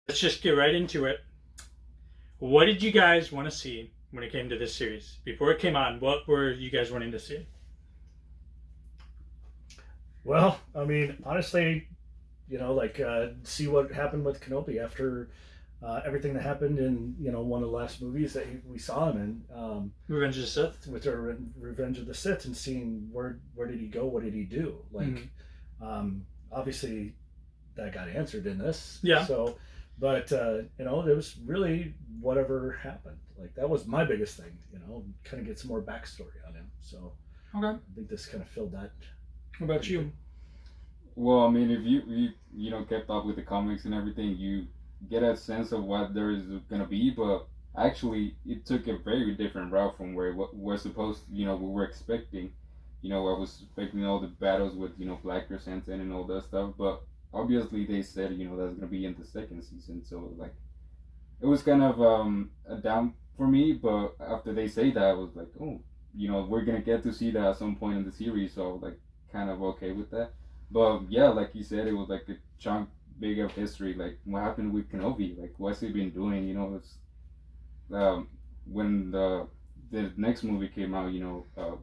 let's just get right into it. What did you guys want to see when it came to this series? Before it came on, what were you guys wanting to see? Well, I mean, honestly, see what happened with Kenobi after everything that happened in one of the last movies that we saw him in, Revenge of the Sith. with the Revenge of the Sith, and seeing where did he go, what did he do? Obviously, that got answered in this. Yeah. So, but it was really whatever happened. Like that was my biggest thing. Kind of get some more backstory on him. So, Okay. I think this kind of filled that. What about you? Well, I mean, if you kept up with the comics and everything, you get a sense of what there is gonna be. But actually, it took a very different route from where we're supposed, we were expecting. I was expecting all the battles with Black Chrysanthemum and all that stuff. But obviously, they said that's gonna be in the second season. So like, it was kind of a down for me. But after they say that, I was like, oh, we're gonna get to see that at some point in the series. So I was like, kind of okay with that. But yeah, like you said, it was like a chunk big of history. Like what happened with Kenobi? Like what's he been doing? It's when the next movie came out.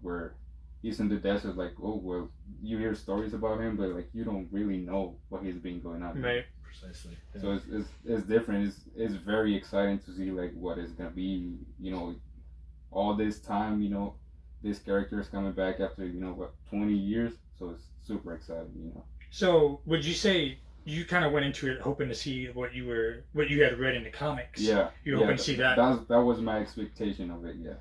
Where he's in the desert. Like oh well, you hear stories about him, but like you don't really know what he's been going on. Right. Precisely. Yeah. So it's different. It's very exciting to see like what is gonna be. All this time. This character is coming back after 20 years. So it's super exciting. So would you say you kind of went into it hoping to see what you had read in the comics? Yeah. You were hoping to see that. That was my expectation of it. Yeah.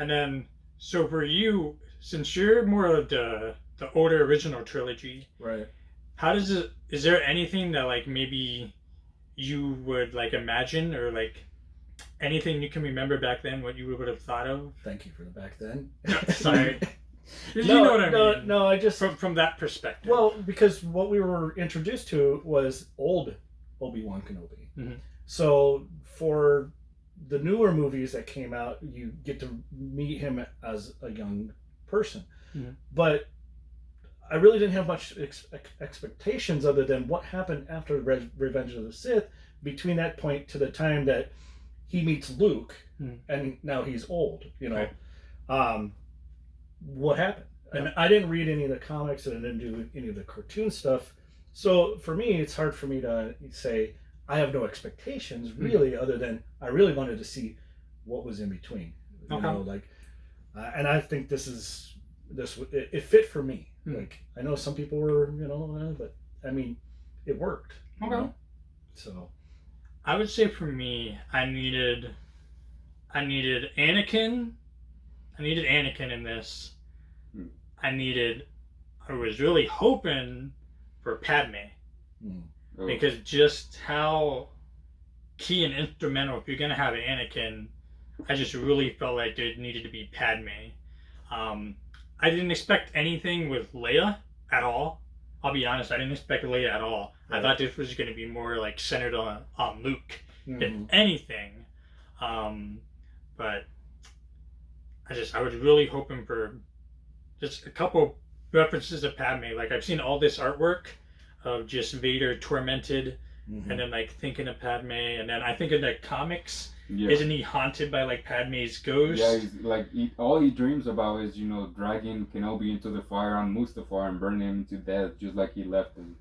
And then, so for you, since you're more of the older original trilogy, Right. how does it? Is there anything that like maybe you would like imagine or like anything you can remember back then what you would have thought of? Thank you for the back then. Sorry. You No, know what I mean? No, I just from that perspective. well, because what we were introduced to was old Obi-Wan Kenobi. Mhm. So for the newer movies that came out, you get to meet him as a young person. Mhm. But I really didn't have much expectations other than what happened after Revenge of the Sith between that point to the time that he meets Luke, and now he's old. Right. What happened? And I didn't read any of the comics, and I didn't do any of the cartoon stuff. So for me, it's hard for me to say I have no expectations really, other than I really wanted to see what was in between. And I think it fit for me. Like I know some people were, but I mean, it worked. Okay. So I would say for me, I needed Anakin. I needed Anakin in this. I was really hoping for Padme. Because just how key and instrumental, if you're going to have Anakin, I just really felt like there needed to be Padme. I didn't expect anything with Leia at all. I'll be honest, I didn't expect Leia at all. Right. I thought this was going to be more like centered on Luke, if anything. But I was really hoping for just a couple references to Padme. Like I've seen all this artwork of just Vader tormented, and then like thinking of Padme, and then I think in the comics, isn't he haunted by like Padme's ghost? Yeah, he's like all he dreams about is dragging Kenobi into the fire on Mustafar and burning him to death, just like he left him.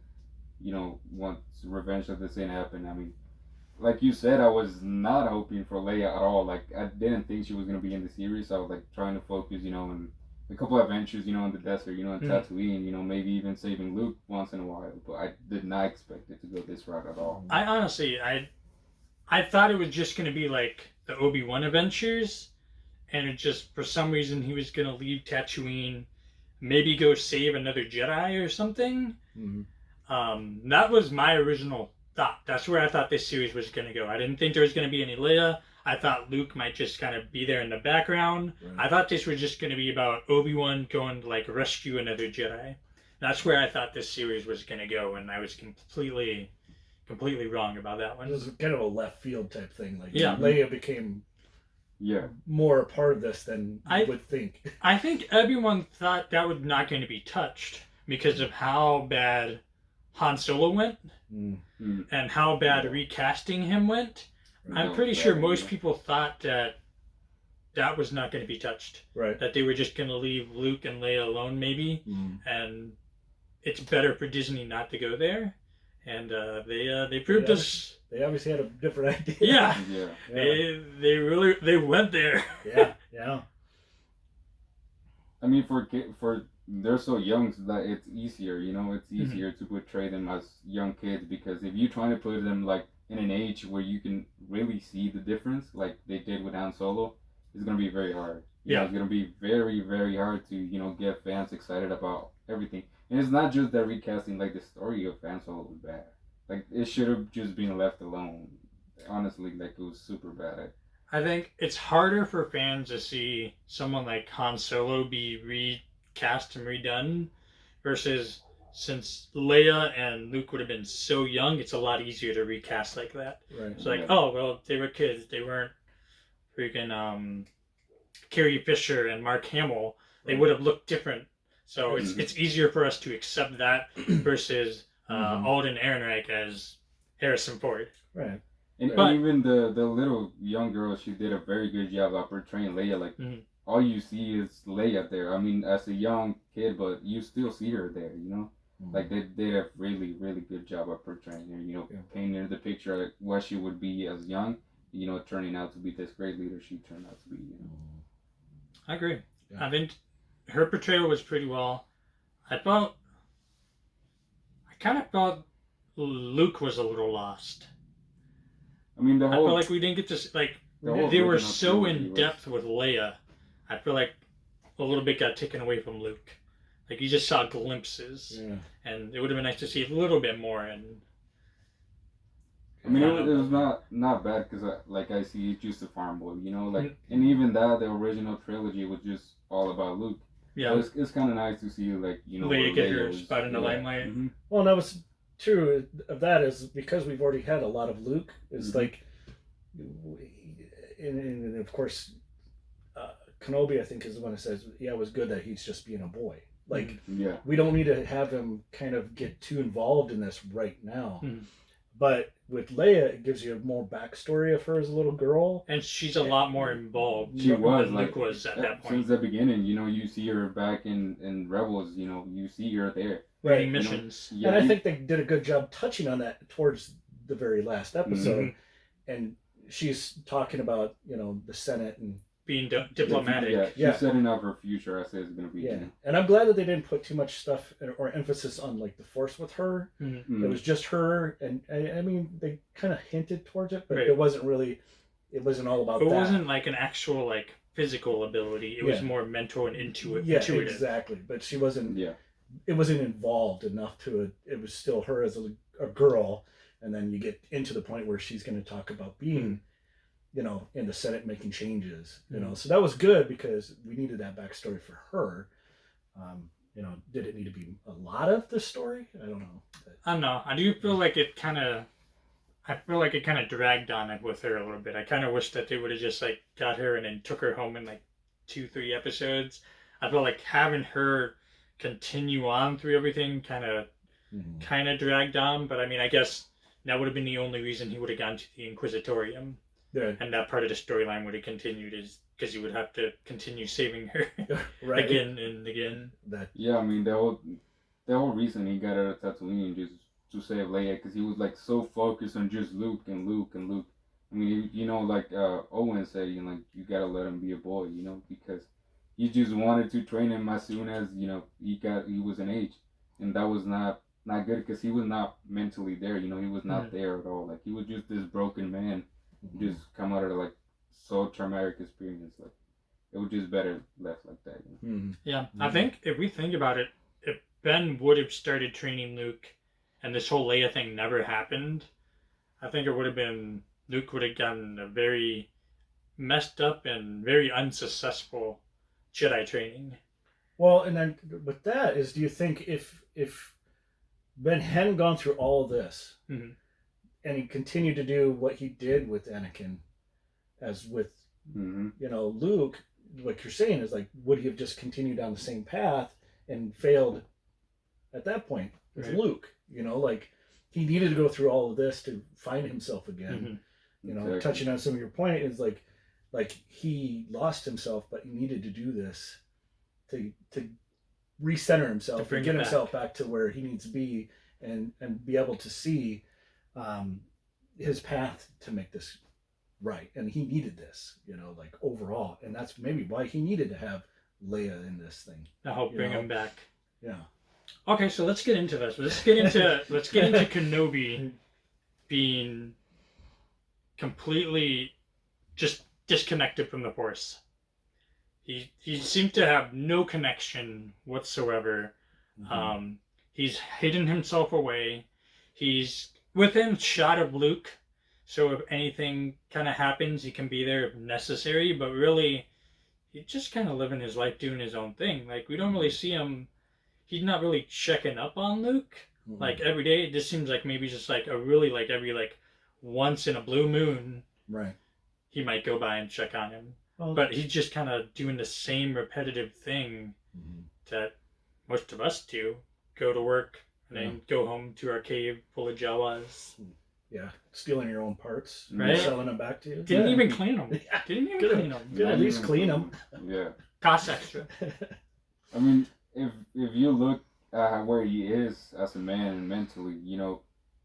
Once Revenge of the Sith happened. I mean, like you said, I was not hoping for Leia at all. Like I didn't think she was gonna be in the series. I was like trying to focus, on a couple of adventures, in the desert, in Tatooine, maybe even saving Luke once in a while. But I did not expect it to go this route at all. I honestly, I thought it was just going to be like the Obi-Wan adventures, and it just, for some reason, he was going to leave Tatooine, maybe go save another Jedi or something. That was my original thought. That's where I thought this series was going to go. I didn't think there was going to be any Leia. I thought Luke might just kind of be there in the background. Right. I thought this was just going to be about Obi-Wan going to like rescue another Jedi. That's where I thought this series was going to go, and I was completely wrong about that one. It was kind of a left field type thing. Like Leia became more a part of this than you would think. I think everyone thought that was not going to be touched because of how bad Han Solo went and how bad recasting him went, I'm pretty sure most people thought that was not going to be touched. Right. That they were just going to leave Luke and Leia alone, maybe. And it's better for Disney not to go there. And they proved us. They obviously had a different idea. Yeah. Yeah. They went there. Yeah. I mean, for they're so young so that it's easier, you know, it's easier to portray them as young kids, because if you're trying to put them like in an age where you can really see the difference, like they did with Han Solo, it's gonna be very hard. You know, it's gonna be very, very hard to, you know, get fans excited about everything. And it's not just that recasting, like the story of Han Solo was bad. Like it should have just been left alone. Honestly, like it was super bad. I think it's harder for fans to see someone like Han Solo be recast and redone versus since Leia and Luke would have been so young, it's a lot easier to recast like that. Right. It's like, oh, well, they were kids. They weren't freaking Carrie Fisher and Mark Hamill. They would have looked different. So it's easier for us to accept that versus Alden Ehrenreich as Harrison Ford. Right. And even the little young girl, she did a very good job of portraying Leia. Like, all you see is Leia there. I mean, as a young kid, but you still see her there, you know? Like, they did a really, really good job of portraying her, you know, painting the picture of what she would be as young, you know, turning out to be this great leader she turned out to be, you know? I agree. Yeah. I think her portrayal was pretty well. I kind of felt Luke was a little lost. I mean, I feel like we didn't get to, like, they were so in depth with Leia. I feel like a little bit got taken away from Luke. Like, you just saw glimpses. Yeah. And it would have been nice to see a little bit more. And I mean, it was not bad because, like, I see it's just a farm boy, you know? Like, and even that, the original trilogy was just all about Luke. Yeah. So it's kind of nice to see, like, you know, Leia get her spot in the limelight. Well, and that was true of that is because we've already had a lot of Luke. It's like, and of course, Kenobi, I think, is the one that says, yeah, it was good that he's just being a boy. Like, we don't need to have him kind of get too involved in this right now. But with Leia, it gives you a more backstory of her as a little girl. And she's a lot more involved than Luke was at that point. Since the beginning, you know, you see her back in Rebels, you know, you see her there. Right. Missions. You know? And I think they did a good job touching on that towards the very last episode. And she's talking about, you know, the Senate and being diplomatic. She's setting up her future. I say it's going to be. Yeah. And I'm glad that they didn't put too much stuff or emphasis on, like, the Force with her. It was just her. And I mean, they kind of hinted towards it, but it wasn't really, it wasn't all about that. It wasn't like an actual, like, physical ability. It was more mental and intuitive. Yeah, exactly. But she wasn't, it wasn't involved enough to it was still her as a girl. And then you get into the point where she's going to talk about being, you know, in the Senate making changes, you know. So that was good because we needed that backstory for her. You know, did it need to be a lot of the story? I don't know. I don't know. I do feel like it kind of dragged on it with her a little bit. I kind of wish that they would have just, like, got her and then took her home in, like, 2-3 episodes. I felt like having her continue on through everything kind of dragged on. But I mean, I guess that would have been the only reason he would have gone to the Inquisitorium. Yeah. And that part of the storyline would have continued is because you would have to continue saving her again and again. Yeah, I mean, the whole reason he got out of Tatooine just to save Leia, because he was, like, so focused on just Luke and Luke and Luke. I mean, you know, like Owen said, you know, like, you gotta let him be a boy, you know, because he just wanted to train him as soon as, you know, he was an age, and that was not good because he was not mentally there, you know, he was not there at all. Like, he was just this broken man. Just come out of like so traumatic experience. Like, it was just better left like that. You know? Yeah, I think if we think about it, if Ben would have started training Luke, and this whole Leia thing never happened, I think it would have been Luke would have gotten a very messed up and very unsuccessful Jedi training. Well, and then with that is, do you think if Ben hadn't gone through all of this? And he continued to do what he did with Anakin, as with, you know, Luke, what you're saying is, like, would he have just continued down the same path and failed at that point with Luke? You know, like he needed to go through all of this to find himself again. Mm-hmm. You know, Exactly. touching on some of your point is like he lost himself, but he needed to do this to recenter himself and get himself back to where he needs to be, and be able to see his path to make this right. And he needed this, you know, like overall, and that's maybe why he needed to have Leia in this thing to help bring him back. Yeah. Okay, so let's get into this. Let's get into Kenobi being completely just disconnected from the Force. He seemed to have no connection whatsoever. Mm-hmm. He's hidden himself away. He's within shot of Luke, so if anything kind of happens, he can be there if necessary. But really, he's just kind of living his life, doing his own thing. Like, we don't really see him. He's not really checking up on Luke like every day. It just seems like maybe just like a really like every like once in a blue moon, right? He might go by and check on him. But he's just kind of doing the same repetitive thing that most of us do. Go to work and then go home to our cave full of Jawas. Yeah, stealing your own parts, right? Selling them back to you. Didn't even clean them. Didn't even clean them. Could at least clean them. Yeah. Cost extra. I mean, if you look at where he is as a man and mentally, you know,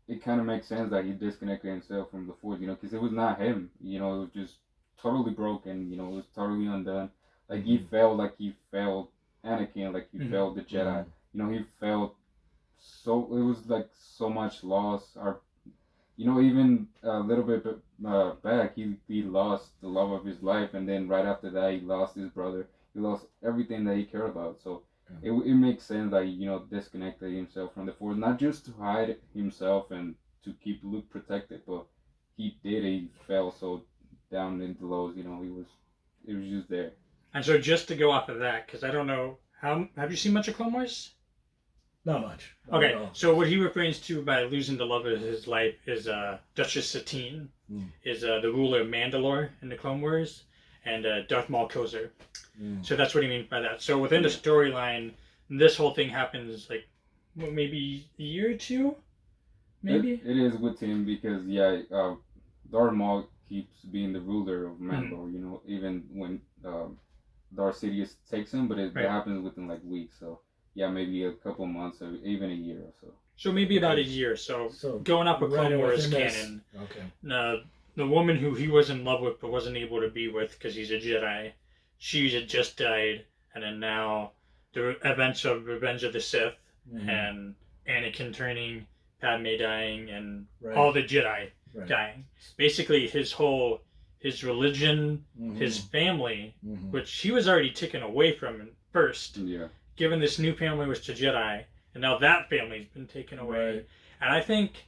it kind of makes sense that he disconnected himself from the Force, you know, because it was not him. You know, it was just totally broken. You know, it was totally undone. Like he felt Anakin, like he felt the Jedi. You know, he felt so. It was like so much loss. You know, even a little bit back, he lost the love of his life, and then right after that, he lost his brother. He lost everything that he cared about. So it makes sense that he, you know, disconnected himself from the Force, not just to hide himself and to keep Luke protected, but he fell so down in the lows. You know, it was just there. And so just to go off of that, because I don't know, have you seen much of Clone Wars? Not much. Okay, so what he refers to by losing the love of his life is Duchess Satine, is the ruler of Mandalore in the Clone Wars, and Darth Maul kills her. So that's what he means by that. So within the storyline, this whole thing happens like maybe a year or two, maybe. It is with him because Darth Maul keeps being the ruler of Mandalore. You know, even when Darth Sidious takes him, but it happens within like weeks. So yeah, maybe a couple months or even a year or so. So maybe about a year. So going up with Clone Wars canon. Okay. The woman who he was in love with but wasn't able to be with because he's a Jedi, she had just died, and then now the events of Revenge of the Sith and Anakin turning, Padme dying, and all the Jedi dying. Basically, his religion, his family, which he was already taken away from first, given this new family was to Jedi, and now that family's been taken away. And I think,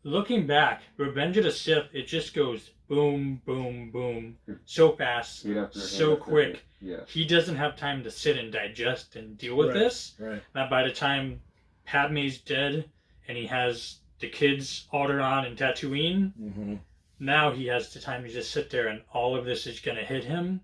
looking back, Revenge of the Sith, it just goes boom, boom, boom, so fast, so quick. He doesn't have time to sit and digest and deal with this. Now, by the time Padme's dead and he has the kids Alderaan and Tatooine, now he has the time to just sit there and all of this is going to hit him.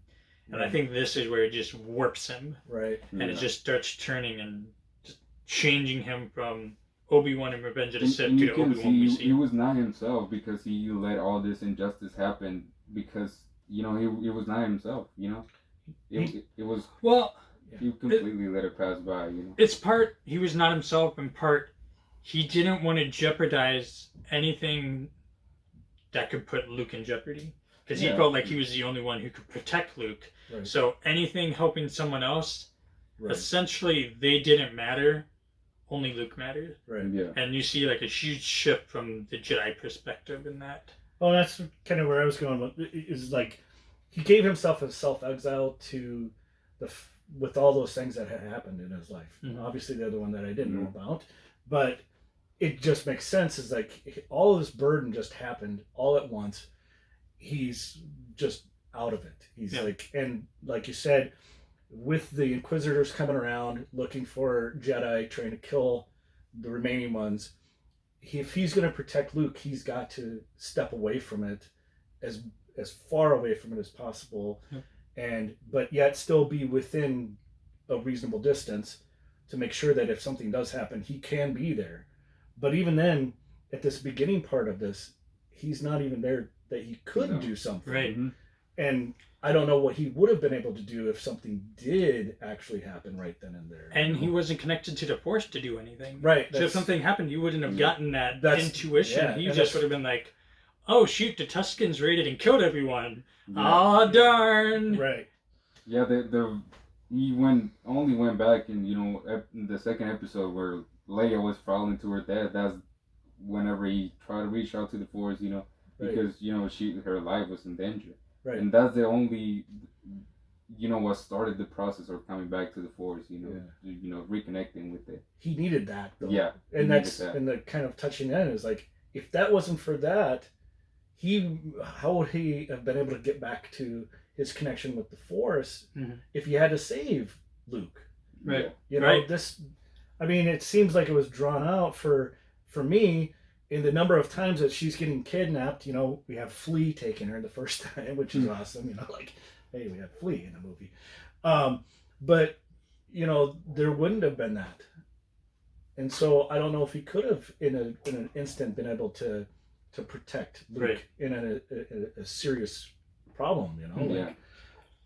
And I think this is where it just warps him. And it just starts turning and just changing him from Obi-Wan and Revenge of the Sith to the Obi-Wan we see. He was not himself because he let all this injustice happen because, you know, he was not himself, you know? It was... Well... He completely let it pass by, you know? It's part he was not himself and part he didn't want to jeopardize anything that could put Luke in jeopardy. Because he felt like he was the only one who could protect Luke. So anything helping someone else, essentially they didn't matter. Only Luke mattered. And you see like a huge shift from the Jedi perspective in that. Well, that's kind of where I was going with. Is like he gave himself a self-exile to with all those things that had happened in his life. Obviously, the other one that I didn't know about, but it just makes sense. Is like all of this burden just happened all at once. He's just out of it. He's like, and like you said, with the Inquisitors coming around looking for Jedi trying to kill the remaining ones, if he's going to protect Luke, he's got to step away from it as far away from it as possible, but yet still be within a reasonable distance to make sure that if something does happen, he can be there. But even then, at this beginning part of this, he's not even there that he could do something. Right. And I don't know what he would have been able to do if something did actually happen right then and there. And he wasn't connected to the Force to do anything. Right. So if something happened, you wouldn't have gotten that That's- intuition. yeah, He and just that's- would have been like, oh, shoot, the Tuskens raided and killed everyone. Ah, darn. Right. Yeah, he only went back and, you know, in the second episode where Leia was falling to her death. That's whenever he tried to reach out to the Force, you know, because you know her life was in danger. Right. And that's the only, you know, what started the process of coming back to the Force. You know, you know, reconnecting with it. He needed that though. Yeah. And the kind of touching end is like, if that wasn't for that, how would he have been able to get back to his connection with the Force if he had to save Luke? Right. You know, I mean, it seems like it was drawn out for me in the number of times that she's getting kidnapped. You know, we have Flea taking her the first time, which is awesome. You know, like, hey, we have Flea in the movie. But, you know, there wouldn't have been that. And so I don't know if he could have, in an instant, been able to protect Luke in a serious problem, you know? Yeah.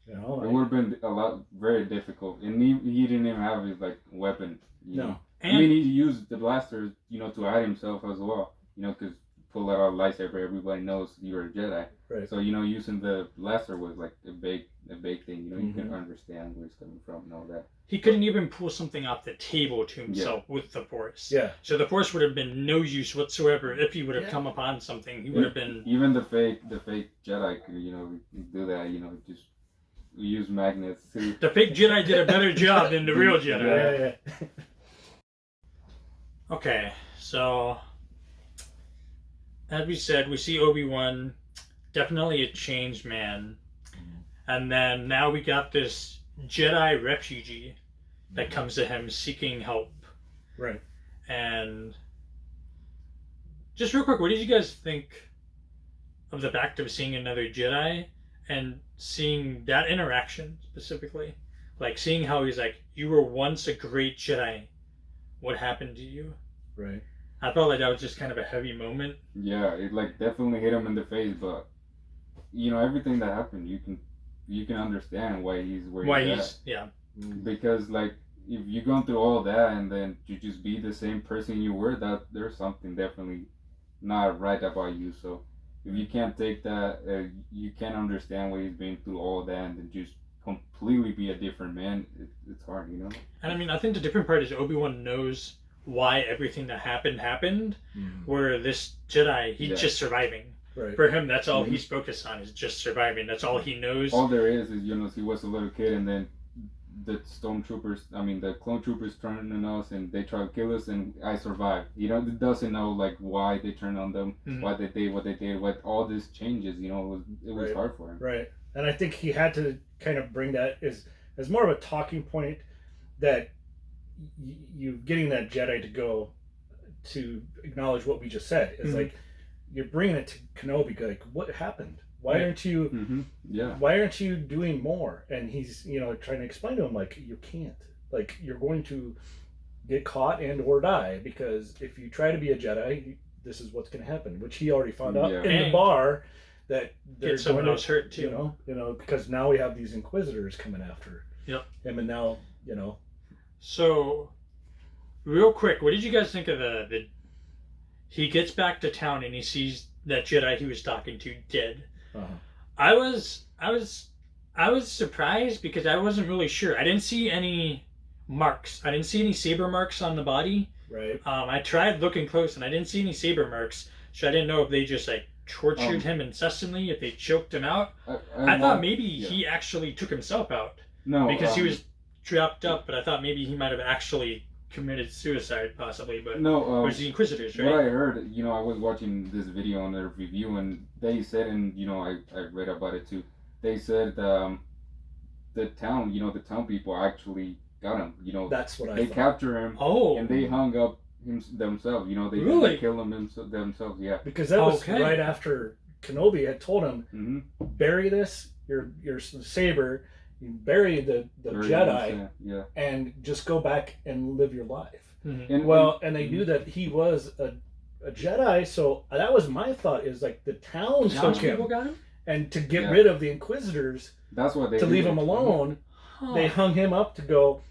You know, it would have been very difficult. And he didn't even have his, like, weapon. You know? I And mean, he used the blaster, you know, to hide himself as well. You know, because pull out a lightsaber, everybody knows you're a Jedi. Right. So, you know, using the blaster was like a big thing. You know, you can understand where it's coming from and all that. he couldn't even pull something off the table to himself with the Force. Yeah. So the Force would have been no use whatsoever if he would have come upon something. He would have been... Even the fake Jedi could, you know, do that, you know, just use magnets to... The fake Jedi did a better job than the real Jedi. Yeah. Okay, so... as we said, we see Obi-Wan, definitely a changed man. And then now we got this Jedi refugee that comes to him seeking help. Right. And just real quick, what did you guys think of the fact of seeing another Jedi and seeing that interaction specifically? Like seeing how he's like, you were once a great Jedi. What happened to you? Right. I felt like that was just kind of a heavy moment. Yeah, it like definitely hit him in the face, but you know, everything that happened, you can understand why he's where he's at. Yeah. Because like if you're going through all that and then you just be the same person you were, that there's something definitely not right about you. So if you can't take that, you can't understand why he's been through all that and then just completely be a different man. It's hard, you know. And I mean, I think the different part is Obi-Wan knows why everything that happened, where this Jedi, he's just surviving. Right. For him, that's all he's focused on, is just surviving. That's all he knows. All there is, you know, he was a little kid and then the clone troopers turned on us and they tried to kill us and I survived. You know, he doesn't know like why they turned on them, why they did what they did, what all these changes, you know, it was hard for him. Right. And I think he had to kind of bring that as more of a talking point, that you getting that Jedi to go to acknowledge what we just said is like, you're bringing it to Kenobi, like, what happened? Why aren't you why aren't you doing more? And he's, you know, trying to explain to him like, you can't, like, you're going to get caught and or die, because if you try to be a Jedi, this is what's going to happen, which he already found out in the bar, that get someone else hurt too. You know, because now we have these Inquisitors coming after him, and now, you know. So, real quick, what did you guys think of the he gets back to town and he sees that Jedi he was talking to dead? I was surprised because I wasn't really sure. I didn't see any marks. I didn't see any saber marks on the body. Right. I tried looking close and I didn't see any saber marks, so I didn't know if they just like tortured him incessantly, if they choked him out. I thought maybe he actually took himself out. No, because he was trapped up, but I thought maybe he might have actually committed suicide, possibly. But no, it was the Inquisitors, right? What I heard, you know, I was watching this video on their review, and they said, and you know, I read about it too. They said the town, you know, the town people actually got him. You know, that's what they captured him. And they hung up themselves. You know, they killed him themselves. Yeah, because that was right after Kenobi had told him, bury this, your saber. You bury the Jedi, and just go back and live your life. Mhm. And they knew that he was a Jedi, so that was my thought. Is like the town took him, Townspeople got him? and to get rid of the Inquisitors, that's what they to did. leave him alone, they hung him up to go.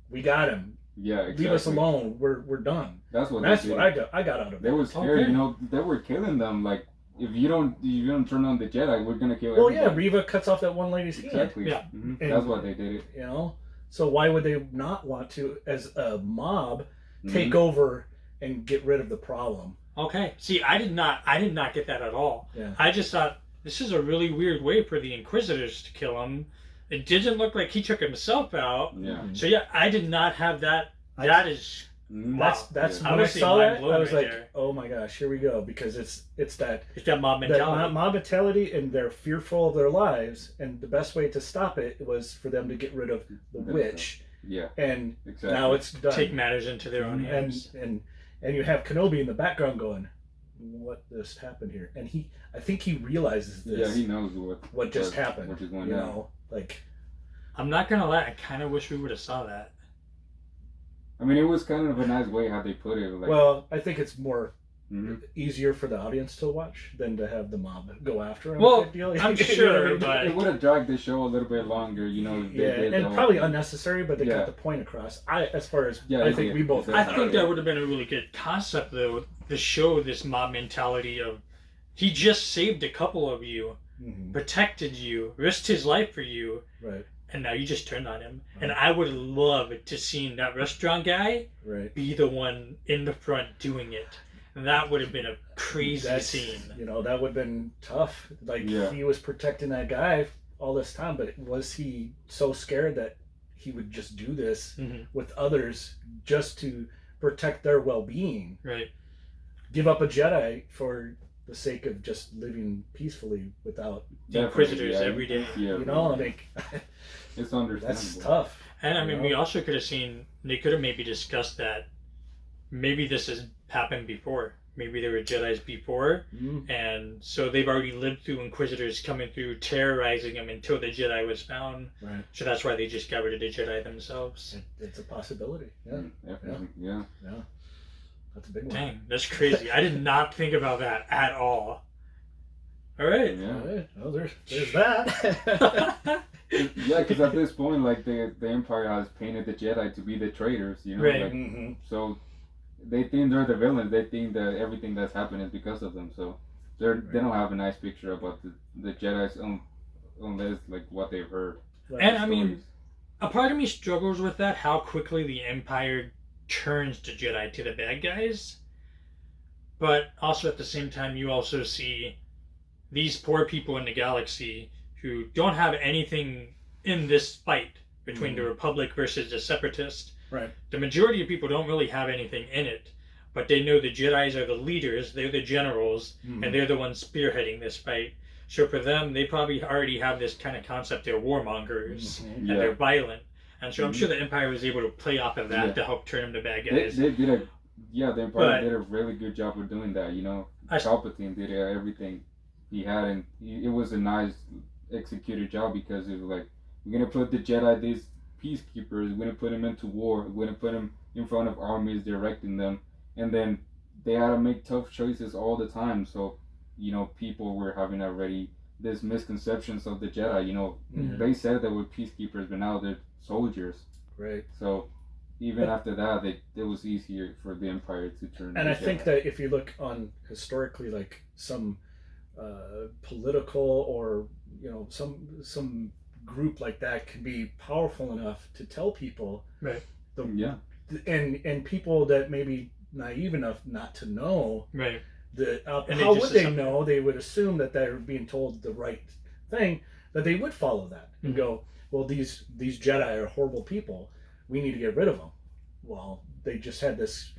We got him. Yeah, exactly. Leave us alone. We're done. That's what I got out of it. They were scared. Okay. You know, they were killing them. Like, if you don't turn on the Jedi, we're gonna kill Well, everybody. yeah, Reva cuts off that one lady's hand. Exactly. Yeah. Mm-hmm. And- That's why they did it. You know, so why would they not want to, as a mob, take Mhm. over and get rid of the problem? Okay. See, I did not get that at all. Yeah. I just thought this is a really weird way for the Inquisitors to kill him. It didn't look like he took himself out. Yeah. So yeah, I did not have that. That is Mhm. wow. That's Yeah. when I Honestly, saw mind that, blown I was right like, there. oh my gosh, here we go, because it's that mob mentality. mob mentality, and they're fearful of their lives, and the best way to stop it was for them to get rid of the witch, Yeah. and Exactly. now it's done. Take matters into their own and hands. and you have Kenobi in the background going, what just happened here? And I think he realizes this. Yeah, he knows what just happened. What is going you down. know, like, I'm not gonna lie, I kind of wish we would have saw that. I mean, it was kind of a nice way how they put it. Like, well, I think it's more mhm. easier for the audience to watch than to have the mob go after him. Well, type deal. I'm You know what I sure, mean? but- It would have dragged the show a little bit longer, you know. If they Yeah, did and the whole probably thing. unnecessary, but they Yeah. got the point across. As far as Yeah, I think yeah, we both. yeah. I think that would have been a really good concept, though, to show this mob mentality of he just saved a couple of you, Mhm. protected you, risked his life for you, Right, and now you just turned on him. Right. And I would love to see that restaurant guy right. be the one in the front doing it. That would have been a crazy That's, scene. You know, that would have been tough. Like, Yeah. he was protecting that guy all this time, but was he so scared that he would just do this Mhm. with others just to protect their well-being? Right. Give up a Jedi for the sake of just living peacefully without, The Inquisitors every day. Yeah, you know, like, it's understandable. that's tough. And I You mean, know? we also could have seen, they could have maybe discussed that maybe this has happened before. Maybe there were Jedis before, Mhm. and so they've already lived through Inquisitors coming through, terrorizing them until the Jedi was found. Right. So that's why they just got rid of the Jedi themselves. It's a possibility. Yeah, Definitely. Yeah. that's a big one. Dang, that's crazy. I did not think about that at all. All right. Yeah. All right. Well, there's that. Yeah, because at this point, like the Empire has painted the Jedi to be the traitors, you know. Right. Like, Mhm. so they think they're the villains. They think that everything that's happened is because of them. So they don't have a nice picture about the Jedi's unless like what they've heard. And I Stories. mean, a part of me struggles with that, how quickly the Empire turns the Jedi to the bad guys. But also at the same time, you also see these poor people in the galaxy who don't have anything in this fight between the Republic versus the Separatists. Right. The majority of people don't really have anything in it, but they know the Jedis are the leaders, they're the generals, Mhm. and they're the ones spearheading this fight. So for them, they probably already have this kind of concept, they're warmongers, Mhm. and Yeah. they're violent. And so I'm sure the Empire was able to play off of that Yeah. to help turn them to bad They guys. did the Empire But- did a really good job of doing that. You know, I- Palpatine did everything he had, and it was a nice executed job because it was like, we're gonna put the Jedi, these peacekeepers, we're gonna put them into war, we're gonna put them in front of armies directing them, and then they had to make tough choices all the time. So, you know, people were having already this misconceptions of the Jedi. You know, Mhm. they said they were peacekeepers, but now they're soldiers. Right. So even after that, it was easier for the Empire to turn. And the I think Jedi. that if you look on historically, like some political or some group like that can be powerful enough to tell people, Right. Yeah. and people that may be naive enough not to know Right. that And they how just would they assume- know? They would assume that they're being told the right thing, that they would follow that and Mhm. go, well, these Jedi are horrible people. We need to get rid of them. Well, they just had this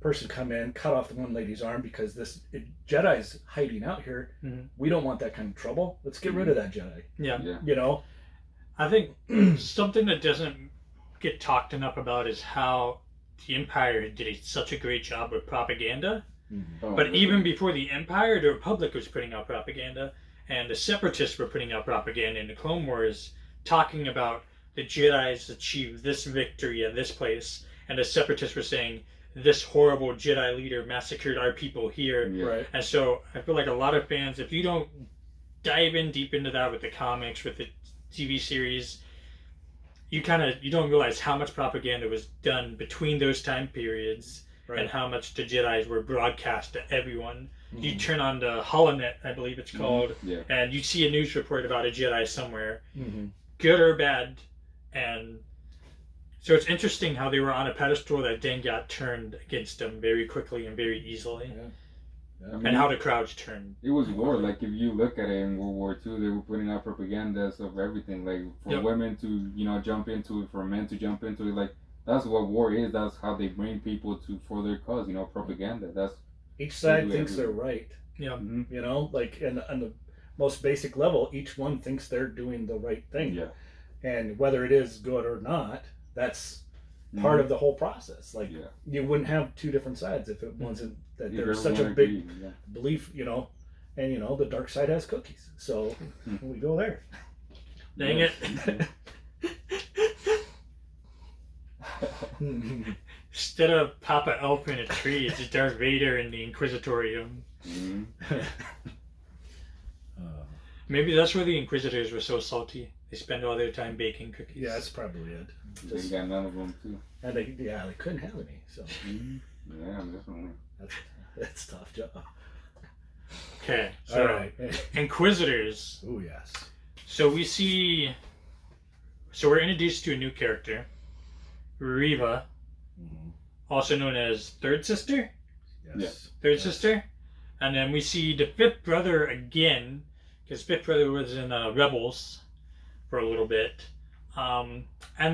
person come in, cut off the one lady's arm because Jedi's hiding out here. Mhm. We don't want that kind of trouble. Let's get rid of that Jedi. Yeah. Yeah. You know? I think something that doesn't get talked enough about is how the Empire did such a great job with propaganda. Oh, But really? even before the Empire, the Republic was putting out propaganda, and the Separatists were putting out propaganda in the Clone Wars, talking about the Jedi's achieved this victory at this place, and the Separatists were saying, this horrible Jedi leader massacred our people here. Yeah. Right. And so I feel like a lot of fans, if you don't dive in deep into that with the comics, with the TV series, you don't realize how much propaganda was done between those time periods, Right. and how much the Jedis were broadcast to everyone. Mm-hmm. You turn on the Holonet, I believe it's called, Yeah. and you see a news report about a Jedi somewhere, Mm-hmm. good or bad, and so it's interesting how they were on a pedestal that then got turned against them very quickly and very easily, Yeah. I mean, and how the crowds turned. it was war. Like if you look at it in World War II, they were putting out propagandas of everything. Like for Yep. women to jump into it, for men to jump into it. Like that's what war is. That's how they bring people for their cause. Propaganda. That's Each side do thinks they're everything. right. Yeah. Like on the most basic level, each one thinks they're doing the right thing. Yeah. And whether it is good or not, that's part of the whole process. Like you wouldn't have two different sides if it wasn't that If there's such a everyone big agreed, yeah. belief, and the dark side has cookies. So we go there. Dang Yes. it. Instead of Papa Elf in a tree, it's Darth Vader in the Inquisitorium. Mhm. Maybe that's where the Inquisitors were so salty. They spend all their time baking cookies. Yeah, that's probably it. They got none of them too. And they couldn't have any. So Yeah, definitely. that's a tough job. Okay, so All right. Inquisitors. Oh yes. So we're introduced to a new character, Riva, also known as Third Sister. Yes. Third Sister. And then we see the fifth brother again, because fifth brother was in Rebels for a little bit. And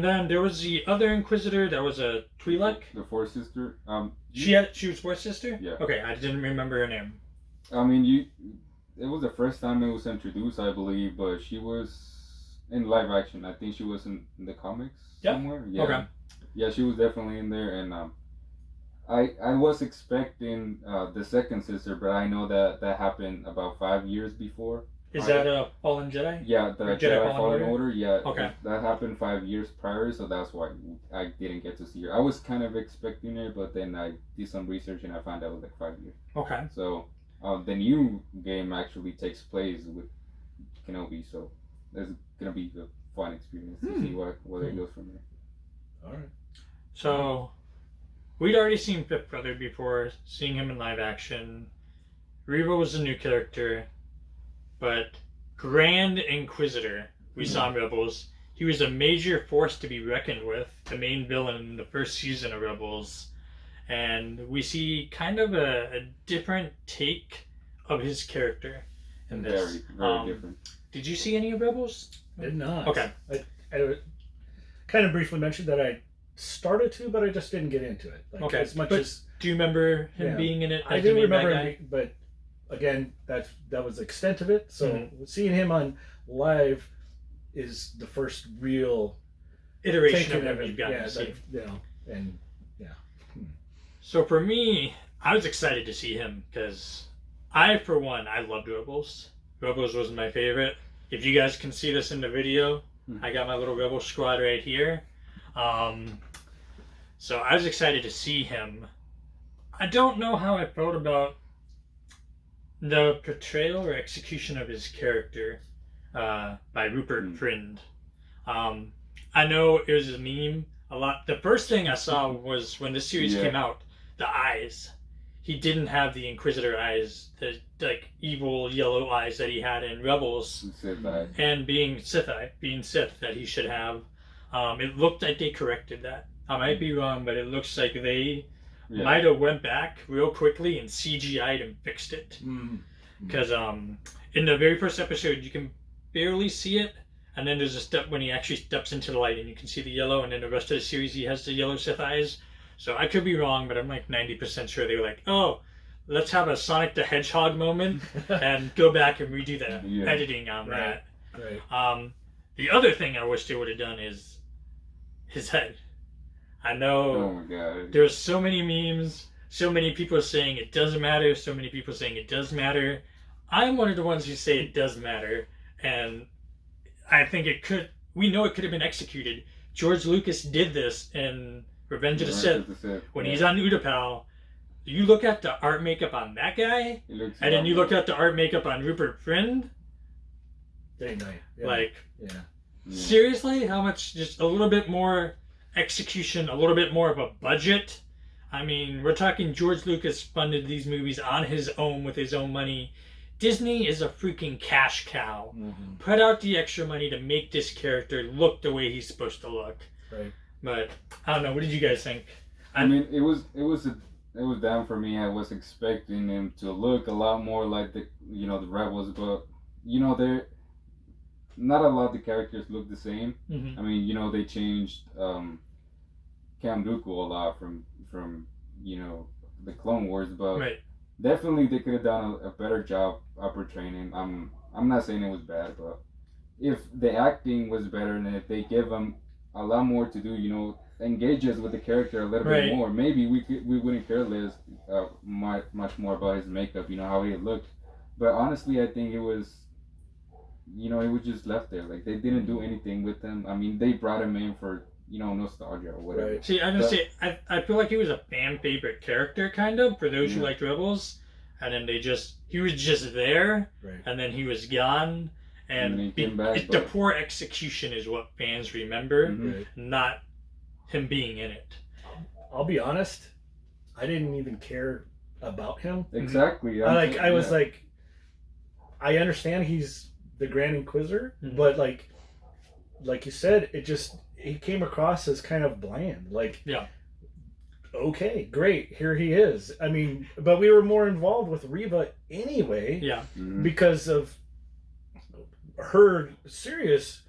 then there was the other Inquisitor that was a Twi'lek. The fourth sister. She was fourth sister? Yeah. Okay, I didn't remember her name. I mean, it was the first time it was introduced, I believe, but she was in live action. I think she was in the comics somewhere. Yeah. Okay. Yeah, she was definitely in there, and I was expecting the second sister, but I know that happened about 5 years before. Is that a Fallen Jedi? Yeah, the Or Jedi Fallen Order. Yeah. Okay. That happened 5 years prior, so that's why I didn't get to see her. I was kind of expecting her, but then I did some research and I found out it was like 5 years. Okay. So the new game actually takes place with Kenobi, so it's gonna be a fun experience to see where it goes from there. All right. So, we'd already seen Fifth Brother before, seeing him in live action. Riva was a new character, but Grand Inquisitor, we saw in Rebels, he was a major force to be reckoned with, the main villain in the first season of Rebels. And we see kind of a different take of his character in this. Very different. Did you see any of Rebels? Did not. Okay. I kind of briefly mentioned that I started to, but I just didn't get into it. Like, Okay. As much But as do you remember him being in it? I as do the main bad remember, guy? but again, that was the extent of it. So seeing him on live is the first real iteration taking of him you've gotten to see. and So for me, I was excited to see him because I loved Rebels. Rebels was my favorite. If you guys can see this in the video, I got my little Rebel squad right here. So I was excited to see him. I don't know how I felt about the portrayal or execution of his character by Rupert Friend. I know it was a meme a lot. The first thing I saw was when this series came out, the eyes. He didn't have the Inquisitor eyes, the like evil yellow eyes that he had in Rebels, and being Sith that he should have. It looked like they corrected that. I might be wrong, but it looks like they might have went back real quickly and CGI'd and fixed it. Because in the very first episode, you can barely see it, and then there's a step when he actually steps into the light, and you can see the yellow, and then the rest of the series, he has the yellow Sith eyes. So I could be wrong, but I'm like 90% sure they were like, oh, let's have a Sonic the Hedgehog moment and go back and redo the editing on that. Right. The other thing I wish they would have done is his head. I know Oh my god. there's so many memes, so many people saying it doesn't matter, so many people saying it does matter. I'm one of the ones who say it does matter, and I think we know it could have been executed. George Lucas did this in Revenge of the Sith, when he's on Utapau, you look at the art makeup on that guy, and then you look at the art makeup on Rupert Friend. Like, seriously, how much? Just a little bit more execution, a little bit more of a budget. I mean, we're talking George Lucas funded these movies on his own with his own money. Disney is a freaking cash cow. Mm-hmm. Put out the extra money to make this character look the way he's supposed to look. Right. But I don't know. What did you guys think? I mean, it was down for me. I was expecting him to look a lot more like the Rebels, but they're not a lot of the characters look the same. Mm-hmm. I mean, they changed Cam Dooku a lot from the Clone Wars, but definitely they could have done a better job of portraying him. I'm not saying it was bad, but if the acting was better and if they give him a lot more to do, engage us with the character a little bit more, maybe we wouldn't care less much more about his makeup, how he looked. But honestly, I think it was just left there. Like, they didn't do anything with him. I mean, they brought him in for nostalgia or whatever. Right. See, I feel like he was a fan favorite character, kind of, for those who liked Rebels, and then he was just there, and then he was gone, and the poor execution is what fans remember, not him being in it. I'll be honest, I didn't even care about him. Exactly. I was like, I understand he's the Grand Inquisitor, but like you said, he came across as kind of bland. Like, okay, great, here he is. I mean, but we were more involved with Reva anyway, because of her serious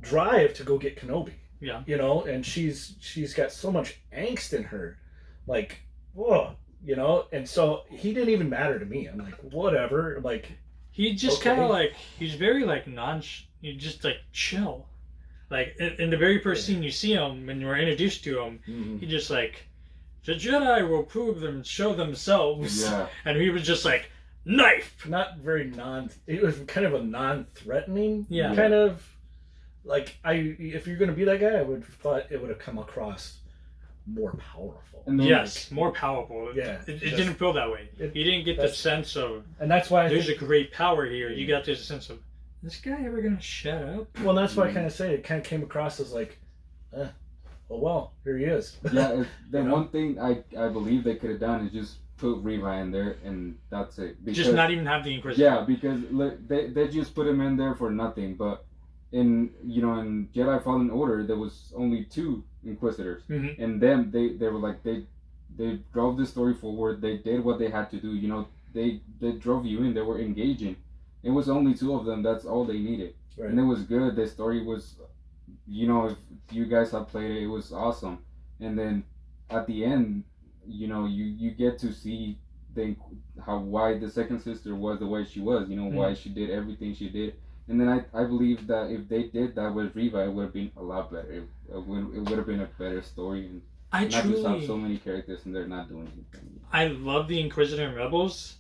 drive to go get Kenobi. Yeah, and she's got so much angst in her, like, whoa, and so he didn't even matter to me. I'm like, whatever, like, he just kind of like, he's very like you just like chill. Like, in the very first scene you see him, when you're introduced to him, he just like, the Jedi will prove them, show themselves. Yeah. And he was just like, knife! Not very it was kind of a non-threatening kind of, like, if you're going to be that guy, I would have thought it would have come across more powerful. And yes, more powerful. Yeah. It didn't feel that way. You didn't get the sense of, and that's why there's a great power here. You got this sense of, this guy ever gonna shut up? Well, that's why I kind of say it kind of came across as like, oh well, here he is. Yeah, one thing I believe they could have done is just put Reva in there and that's it. Because, just not even have the Inquisitor. Yeah, because they just put him in there for nothing. But in Jedi Fallen Order there was only 2 Inquisitors, and them they were like they drove the story forward. They did what they had to do. They drove you in. They were engaging. It was only 2 of them. That's all they needed. Right. And it was good. The story was, if you guys have played it, it was awesome. And then at the end, you get to see why the second sister was the way she was, why she did everything she did. And then I believe that if they did that with Reva, it would have been a lot better. It would have been a better story. And not just have so many characters and they're not doing anything. I love the Inquisitor in Rebels,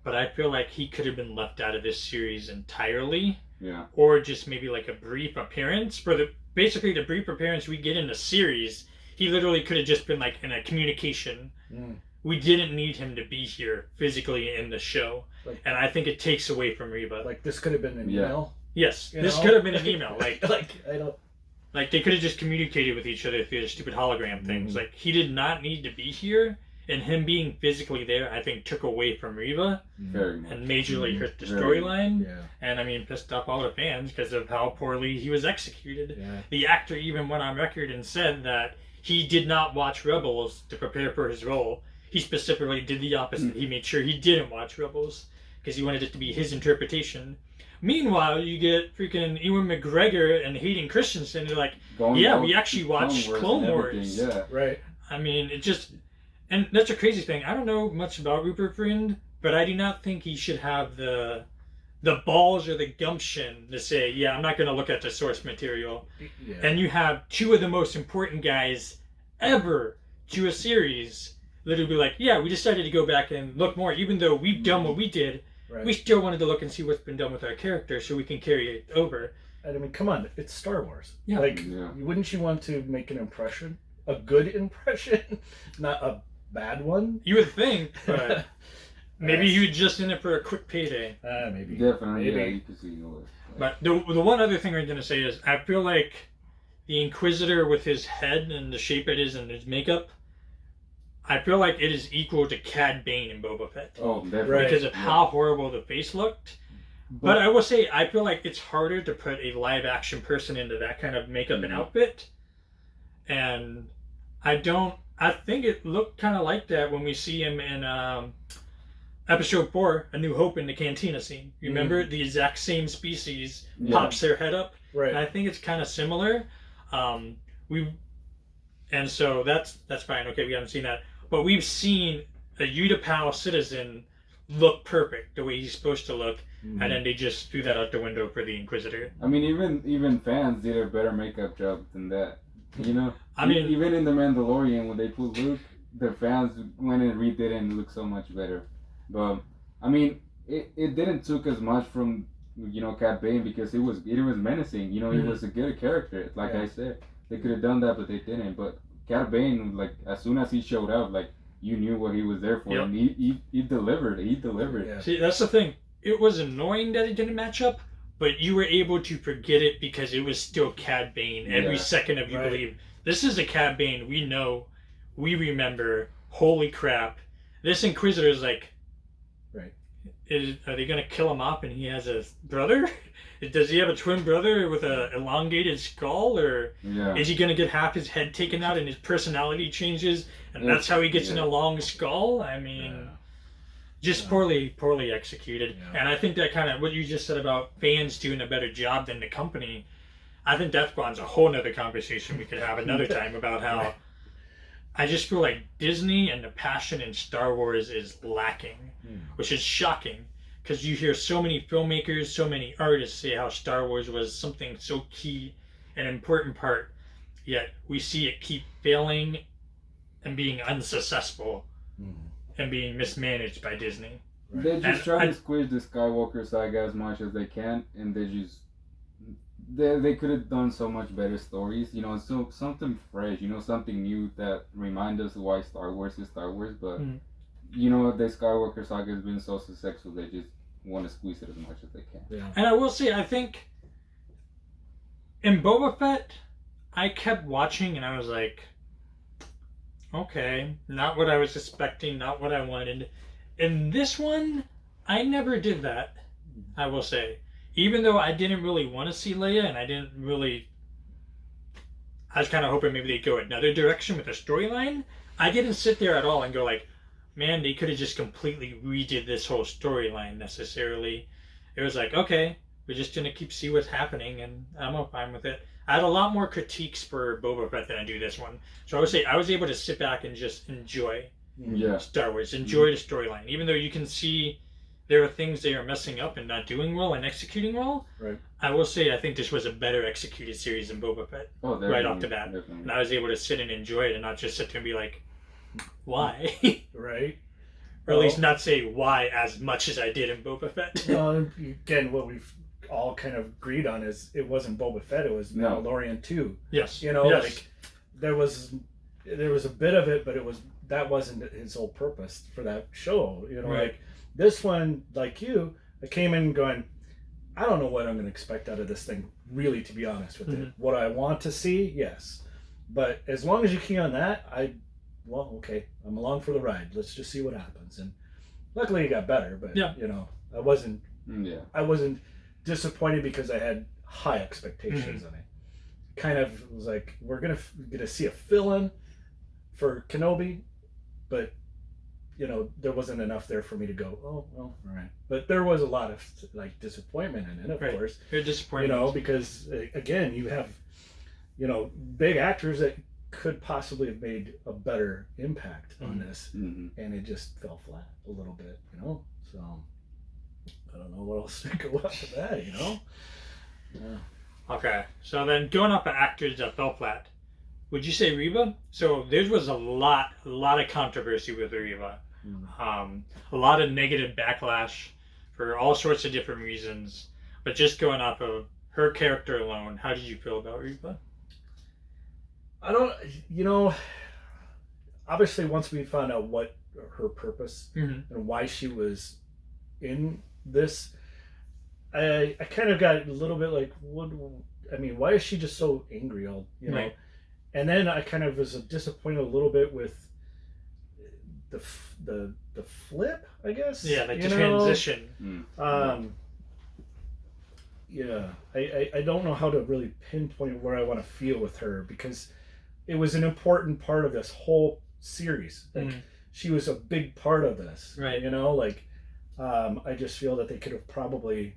but I feel like he could have been left out of this series entirely. Yeah. Or just maybe like a brief appearance. For basically the brief appearance we get in the series, he literally could have just been like in a communication. We didn't need him to be here physically in the show. And I think it takes away from Reva. Like, this could have been an email. Yes, this could have been an email. Like, I don't. Like, they could have just communicated with each other through the stupid hologram things. Like, he did not need to be here. And him being physically there, I think, took away from Reva and majorly hurt the storyline. Yeah. And, I mean, pissed off all the fans because of how poorly he was executed. Yeah. The actor even went on record and said that he did not watch Rebels to prepare for his role. He specifically did the opposite. He made sure he didn't watch Rebels because he wanted it to be his interpretation. Meanwhile, you get freaking Ewan McGregor and Hayden Christensen. They're like, we actually watched Clone Wars. Yeah. Right. I mean, it just... And that's a crazy thing. I don't know much about Rupert Friend, but I do not think he should have the balls or the gumption to say, I'm not going to look at the source material. Yeah. And you have 2 of the most important guys ever to a series literally be like, we decided to go back and look more. Even though we've done what we did, we still wanted to look and see what's been done with our character so we can carry it over. And I mean, come on, it's Star Wars. Yeah. Wouldn't you want to make an impression a good impression, not a bad one. You would think, but maybe you were just in it for a quick payday. Maybe. Definitely, Maybe. yeah, you can see it. But the one other thing I'm going to say is I feel like the Inquisitor with his head and the shape it is and his makeup, I feel like it is equal to Cad Bane in Boba Fett. Oh, definitely. Right. Because of how horrible the face looked. But I will say, I feel like it's harder to put a live action person into that kind of makeup and outfit. And I think it looked kind of like that when we see him in Episode 4, A New Hope, in the cantina scene. Remember? The exact same species pops their head up. Right. And I think it's kind of similar. And so that's fine. Okay, we haven't seen that. But we've seen a Utapau citizen look perfect the way he's supposed to look. And then they just threw that out the window for the Inquisitor. I mean, even fans did a better makeup job than that. You know? I mean, even in The Mandalorian, when they put Luke, the fans went and redid it and it looked so much better. But, I mean, it didn't took as much from, Cad Bane because it was menacing. You know, it was a good character. Like I said, they could have done that, but they didn't. But Cad Bane, like, as soon as he showed up, like, you knew what he was there for. And he delivered. He delivered. Yeah. See, that's the thing. It was annoying that it didn't match up, but you were able to forget it because it was still Cad Bane. Every second of you believe, this is a Cad Bane we know, we remember, holy crap. This Inquisitor is like, are they going to kill him off and he has a brother? Does he have a twin brother with an elongated skull? Or is he going to get half his head taken out and his personality changes and that's how he gets in a long skull? I mean... Just poorly executed. And I think that kind of, what you just said about fans doing a better job than the company, I think that spawns a whole nother conversation we could have another time about how I just feel like Disney and the passion in Star Wars is lacking, which is shocking because you hear so many filmmakers, so many artists say how Star Wars was something so key and important part, yet we see it keep failing and being unsuccessful. And being mismanaged by Disney. They just try to squeeze the Skywalker saga as much as they can, and they could have done so much better stories, so something fresh, something new that remind us why Star Wars is Star Wars. But the Skywalker saga has been so successful, they just want to squeeze it as much as they can. Yeah. And I will say, I think in Boba Fett, I kept watching and I was like, okay, not what I was expecting, not what I wanted. In this one, I never did that, I will say. Even though I didn't really want to see Leia, and I was kind of hoping maybe they'd go another direction with the storyline. I didn't sit there at all and go like, man, they could have just completely redid this whole storyline necessarily. It was like, okay, we're just going to keep see what's happening, and I'm fine with it. I had a lot more critiques for Boba Fett than I do this one. So I would say I was able to sit back and just enjoy Star Wars, enjoy the storyline. Even though you can see there are things they are messing up and not doing well and executing well, I will say I think this was a better executed series than Boba Fett right off the bat. Definitely. And I was able to sit and enjoy it and not just sit there and be like, why? Right. Or at least not say why as much as I did in Boba Fett. Again, what we've all kind of agreed on is it wasn't Boba Fett, it was Mandalorian 2. Yes. Like there was a bit of it, but that wasn't his whole purpose for that show. Like this one, like you, I came in going, I don't know what I'm going to expect out of this thing, really, to be honest with it. What I want to see, yes. But as long as you key on that, okay, I'm along for the ride. Let's just see what happens. And luckily it got better, but I wasn't disappointed because I had high expectations on it. Kind of was like, we're gonna see a fill-in for Kenobi, but there wasn't enough there for me to go, oh well, all right. But there was a lot of like disappointment in it, of course. You're disappointed, because again, you have big actors that could possibly have made a better impact on this, and it just fell flat a little bit, so. I don't know what else to go after that, Yeah. Okay, so then going off of actors that fell flat, would you say Reva? So there was a lot of controversy with Reva. A lot of negative backlash for all sorts of different reasons. But just going off of her character alone, how did you feel about Reva? I don't, you know, obviously once we found out what her purpose and why she was in this, I kind of got a little bit like, what? I mean, why is she just so angry all, you know? Right. And then I kind of was disappointed a little bit with the flip, I guess. Yeah, like the transition. Yeah, I don't know how to really pinpoint where I want to feel with her because it was an important part of this whole series. Like she was a big part of this, right? You know, like I just feel that they could have probably,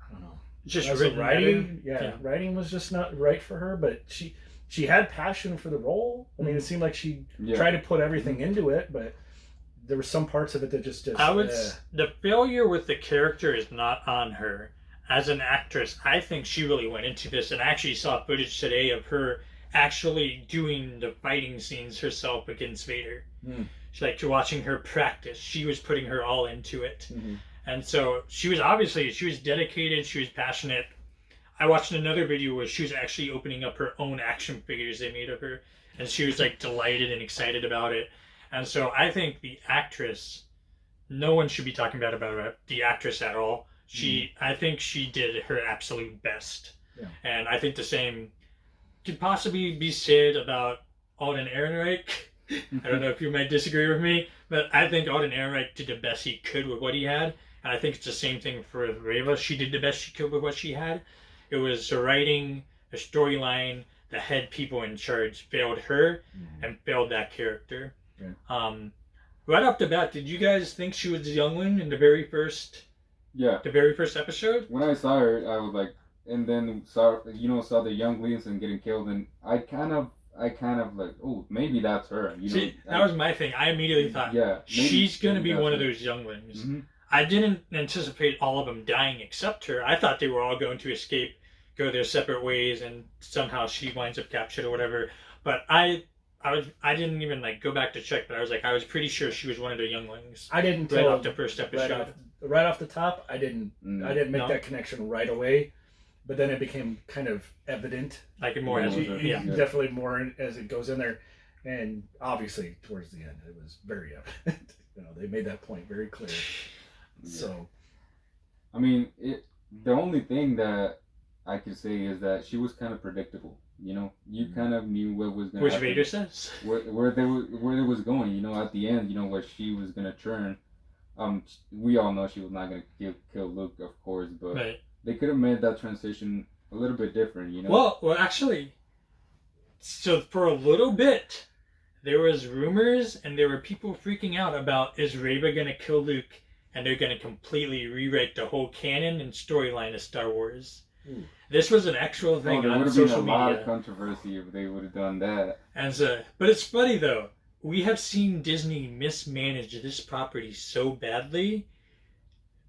I don't know, just writing. Writing was just not right for her, but she had passion for the role. I mean, it seemed like she tried to put everything into it, but there were some parts of it that just the failure with the character is not on her. As an actress, I think she really went into this, and I actually saw footage today of her actually doing the fighting scenes herself against Vader. She's like, you're watching her practice. She was putting her all into it. And so she was dedicated, she was passionate. I watched another video where she was actually opening up her own action figures they made of her, and she was like delighted and excited about it. And so I think the actress, no one should be talking bad about the actress at all. I think she did her absolute best. Yeah. And I think the same could possibly be said about Alden Ehrenreich. I don't know if you might disagree with me, but I think Alden Ehrenreich did the best he could with what he had. And I think it's the same thing for Reva. She did the best she could with what she had. It was the writing, the storyline, the head people in charge failed her and failed that character. Yeah. Right off the bat, did you guys think she was the youngling in the very first episode? When I saw her, I was like, and then saw the younglings and getting killed, and I kind of like, oh, maybe that's her. See, that was my thing. I immediately thought, she's gonna be one of those younglings. I didn't anticipate all of them dying except her. I thought they were all going to escape, go their separate ways, and somehow she winds up captured or whatever. But I didn't even like go back to check, but I was pretty sure she was one of the younglings. I didn't right off the first episode. Right off the top, I didn't make that connection right away, but then it became kind of evident. Like more as definitely more as it goes in there, and obviously towards the end, it was very evident. They made that point very clear. So, I mean, the only thing that I could say is that she was kind of predictable. You kind of knew what was going to happen. Which Vader says? Where it was going. At the end, where she was going to turn. We all know she was not going to kill Luke, of course, but they could have made that transition a little bit different. Well, actually, so for a little bit, there was rumors and there were people freaking out about, is Reva going to kill Luke? And they're going to completely rewrite the whole canon and storyline of Star Wars. This was an actual thing on social media. There would have been a lot of controversy if they would have done that. And so, but it's funny though. We have seen Disney mismanage this property so badly.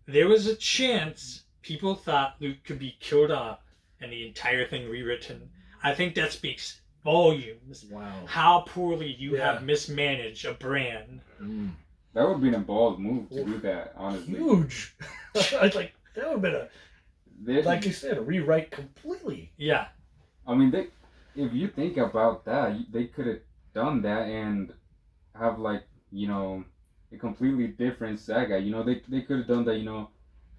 There was a chance people thought Luke could be killed off and the entire thing rewritten. I think that speaks volumes. Wow. How poorly you have mismanaged a brand. That would have been a bold move to do that, honestly. Huge. That would have been like you said, a rewrite completely. Yeah. I mean, if you think about that, they could have done that and have a completely different saga. They could have done that,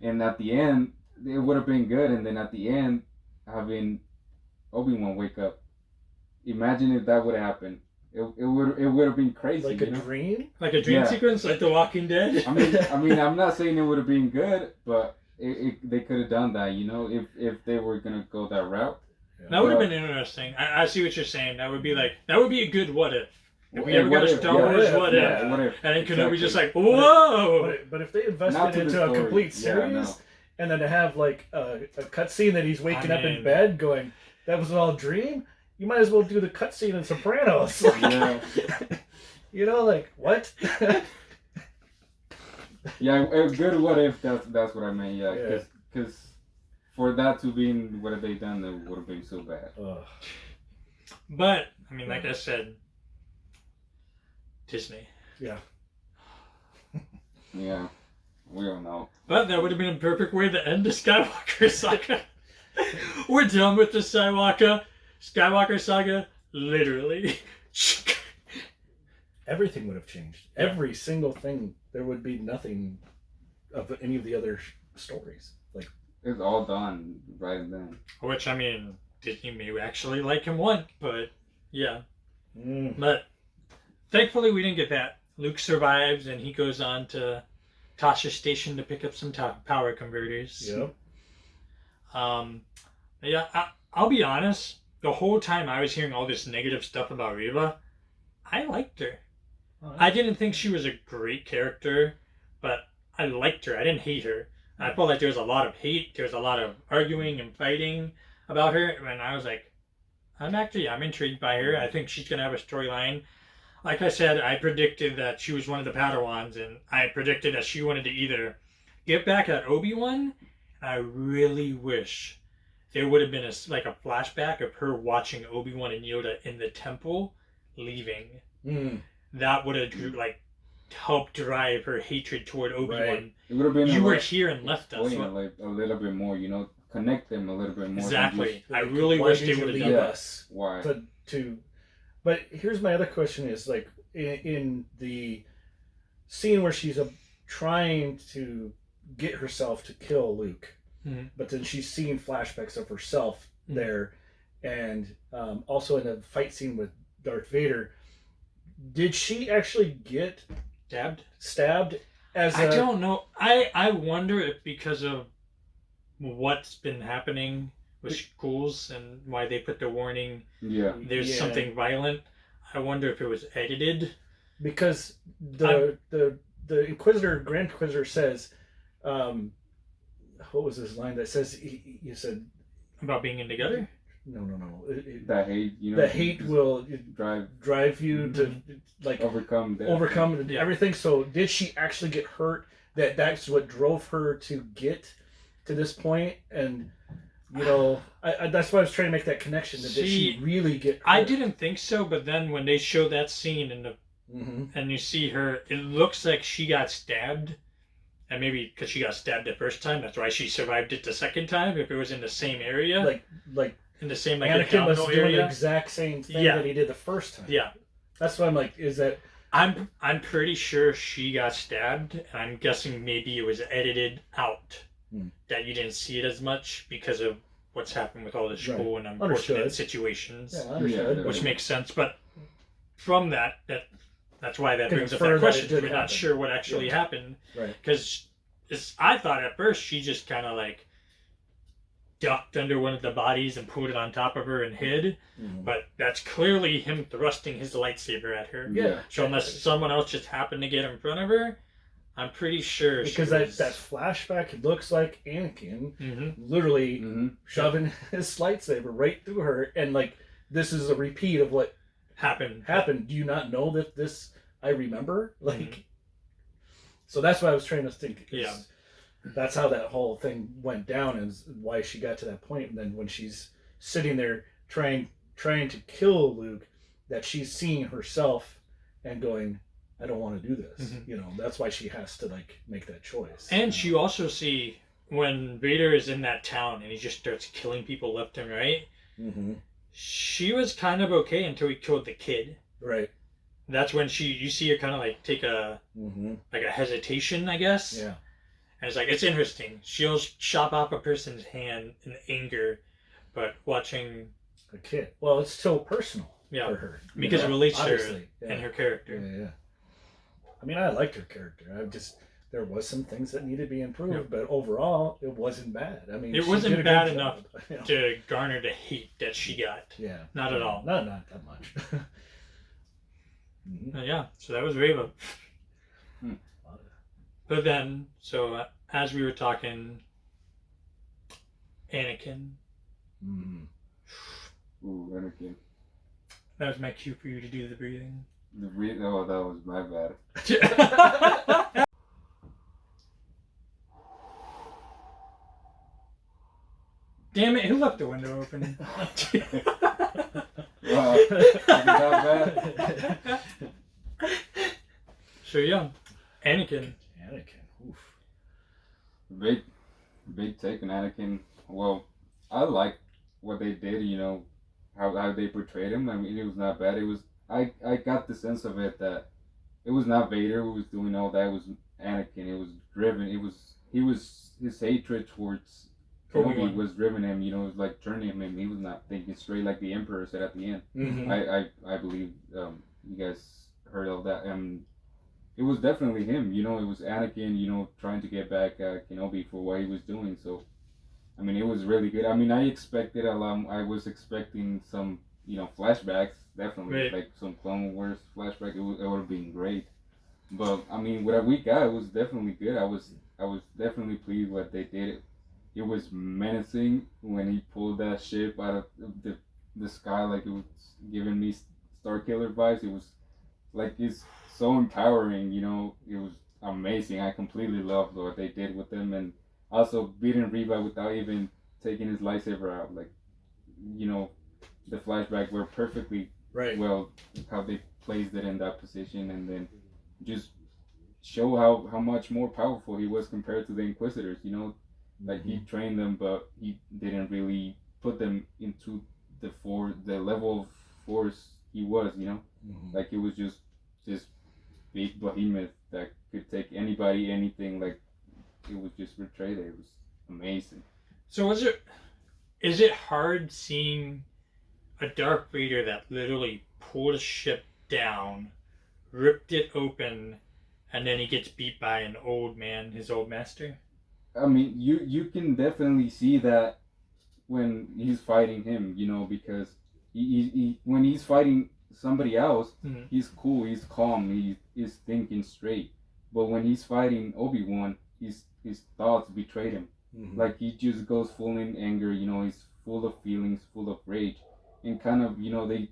and at the end, it would have been good. And then at the end, having Obi-Wan wake up. Imagine if that would have happened. It would have been crazy. Like a dream? Like a dream sequence, like The Walking Dead? I mean, I'm not saying it would have been good, but they could have done that, if they were going to go that route. Yeah. That would have been interesting. I see what you're saying. That would be a good what if. If we ever got a Star Wars what if. And then Kenobi just like, whoa! But if they invested into a complete series, and then to have like a cutscene that he's waking up in bed going, that was all a dream? You might as well do the cutscene in Sopranos. What? Yeah, a good what if, that's what I meant, because for that to be what they done, it would have been so bad. But, I mean, like I said, Disney. Yeah. Yeah, we all know. But that would have been a perfect way to end the Skywalker saga. We're done with the Skywalker saga. literally. Everything would have changed. Yeah. Every single thing. There would be nothing of any of the other stories. Like, It's all done right then. Which, I mean, Disney may actually like him one, but yeah. But thankfully we didn't get that. Luke survives and he goes on to Tasha Station to pick up some power converters. Yep. Yeah, I'll be honest. The whole time I was hearing all this negative stuff about Reva, I liked her. I didn't think she was a great character, but I liked her. I didn't hate her. I felt like there was a lot of hate. There was a lot of arguing and fighting about her, and I was like, I'm intrigued by her. I think she's gonna have a storyline. Like I said, I predicted that she was one of the Padawans, and I predicted that she wanted to either get back at Obi-Wan. I really wish there would have been a flashback of her watching Obi-Wan and Yoda in the temple leaving. That would have helped drive her hatred toward Obi-Wan. Right. It would have been you were here and left us. Like a little bit more, connect them a little bit more. Exactly. I really wish they would have done that. Why? But here's my other question: is like in the scene where she's trying to get herself to kill Luke, but then she's seeing flashbacks of herself there, and also in the fight scene with Darth Vader. Did she actually get stabbed? I don't know. I wonder if because of what's been happening with schools and why they put the warning. Yeah. There's something violent. I wonder if it was edited. Because the Inquisitor, Grand Inquisitor says, what was his line that says he said about being in together? No. That hate, the hate will drive you to overcome everything. So did she actually get hurt? That's what drove her to get to this point, and that's why I was trying to make that connection. Did she really get hurt? I didn't think so, but then when they show that scene and you see her, it looks like she got stabbed. And maybe because she got stabbed the first time, that's why she survived it the second time. If it was in the same area, like in the same Anakin was doing the exact same thing that he did the first time. Yeah, that's why I'm like, is that? I'm pretty sure she got stabbed, and I'm guessing maybe it was edited out that you didn't see it as much because of what's happened with all the school and unfortunate situations. Yeah, which makes sense. But from that's why that brings up that question. We're not sure what actually happened. Right. Because I thought at first she just kind of ducked under one of the bodies and put it on top of her and hid. But that's clearly him thrusting his lightsaber at her. Yeah. So unless someone else just happened to get in front of her, I'm pretty sure because that flashback looks like Anakin literally shoving his lightsaber right through her, and this is a repeat of what happened. Do you not know that this I remember? So that's what I was trying to think. Yeah. That's how that whole thing went down, and why she got to that point. And then when she's sitting there trying to kill Luke, that she's seeing herself and going, I don't want to do this. That's why she has to make that choice. And you also see when Vader is in that town and he just starts killing people left and right. She was kind of okay until he killed the kid. Right. That's when you see her kind of take a a hesitation, I guess. Yeah. And it's interesting. She'll chop off a person's hand in anger, but watching a kid. Well, it's still personal for her because it relates to her and her character. Yeah. I mean, I liked her character. There was some things that needed to be improved, but overall, it wasn't bad. I mean, it wasn't bad enough to garner the hate that she got. Yeah, not at all. Not that much. Yeah, so that was Reva. But then, as we were talking, Anakin. Ooh, Anakin. That was my cue for you to do the breathing. Oh, that was my bad. Damn it, who left the window open? Wow, is that bad? So yeah, Anakin. Oof. Big take on Anakin. Well, I like what they did, how they portrayed him. I mean, it was not bad. It was I got the sense of it that it was not Vader who was doing all that. It was Anakin. It was driven. His hatred towards Kenobi was driven him. You know, it was like turning him. He was not thinking straight like the Emperor said at the end. Mm-hmm. I believe you guys heard all that. It was definitely him. You know, it was Anakin. You know, trying to get back at Kenobi for what he was doing. So, I mean, it was really good. I mean, I expected a lot. I was expecting some, you know, flashbacks. Definitely, right. like some Clone Wars flashback. It would have been great. But I mean, what we got, it was definitely good. I was definitely pleased what they did. It was menacing when he pulled that ship out of the sky, like it was giving me Starkiller vibes. It was like it's so empowering, you know. It was amazing. I completely loved what they did with him, and also beating Reva without even taking his lightsaber out. Like, you know, the flashback were perfectly well how they placed it in that position, and then just show how much more powerful he was compared to the Inquisitors. You know, like he trained them, but he didn't really put them into the level of force he was. You know, like it was just this big behemoth that could take anybody, anything. Like it was just portrayed. It was amazing. So is it hard seeing a Darth Vader that literally pulled a ship down, ripped it open, and then he gets beat by an old man, his old master? I mean, you can definitely see that when he's fighting him, you know, because he when he's fighting somebody else, he's cool, he's calm, he is thinking straight. But when he's fighting Obi-Wan, his thoughts betrayed him. Like he just goes full in anger, you know, he's full of feelings, full of rage, and kind of, you know, they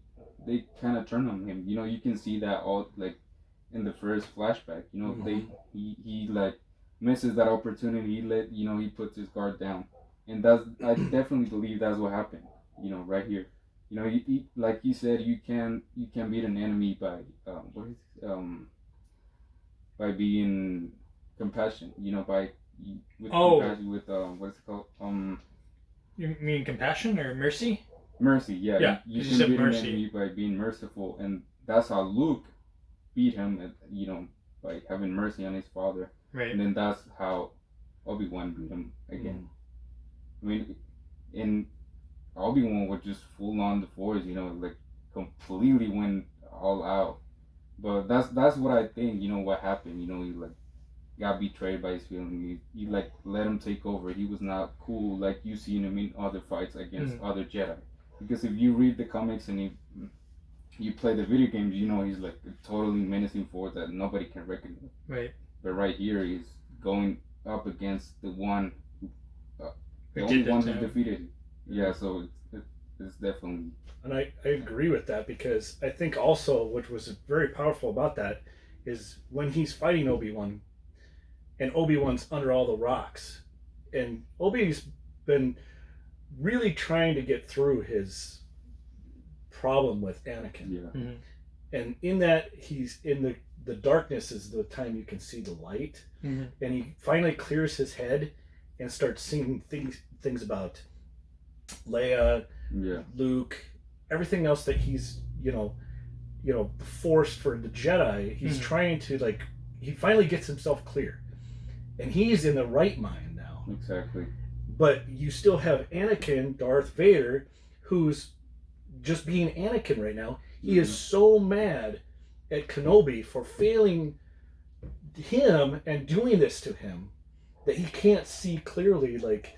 kind of turn on him. You know, you can see that all like in the first flashback. You know, he like misses that opportunity. He puts his guard down, and I definitely believe that's what happened. You know, right here. You know, like he said, you can beat an enemy by by being compassion. You know, compassion with what is it called? You mean compassion or mercy? Mercy, yeah. Yeah, you can beat an enemy by being merciful, and that's how Luke beat him. You know, by having mercy on his father. Right. And then that's how Obi-Wan beat him again. I mean, in Obi-Wan was just full on the Force, you know, like completely went all out. But that's what I think, you know, what happened. You know, he like got betrayed by his feelings. He like let him take over. He was not cool like you seen him in other fights against other Jedi. Because if you read the comics and you play the video games, you know he's like a totally menacing force that nobody can recognize. Right. But right here, he's going up against the one, the only one who defeated him. Yeah, so it's definitely. And I agree with that, because I think also what was very powerful about that is when he's fighting Obi-Wan, and Obi-Wan's under all the rocks, and Obi's been really trying to get through his problem with Anakin. Yeah. And in that, he's in the darkness is the time you can see the light. And he finally clears his head and starts seeing things about Leia, Luke, everything else that he's, you know, the Force for the Jedi. He's trying to, like, he finally gets himself clear. And he's in the right mind now. Exactly. But you still have Anakin, Darth Vader, who's just being Anakin right now. He is so mad at Kenobi for failing him and doing this to him that he can't see clearly. Like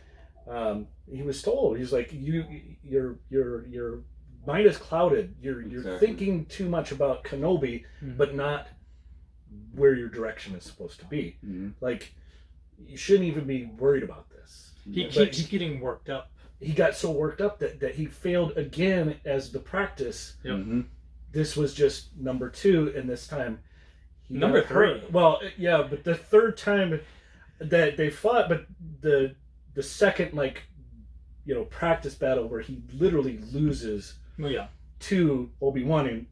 he was told, he's like, your mind is clouded. You're thinking too much about Kenobi, but not where your direction is supposed to be. Like, you shouldn't even be worried about this. He keeps getting worked up. He got so worked up that he failed again as the practice. This was just number 2, and this time number 3. Well, yeah, but the third time that they fought, but the second, like, you know, practice battle where he literally loses to Obi-Wan, and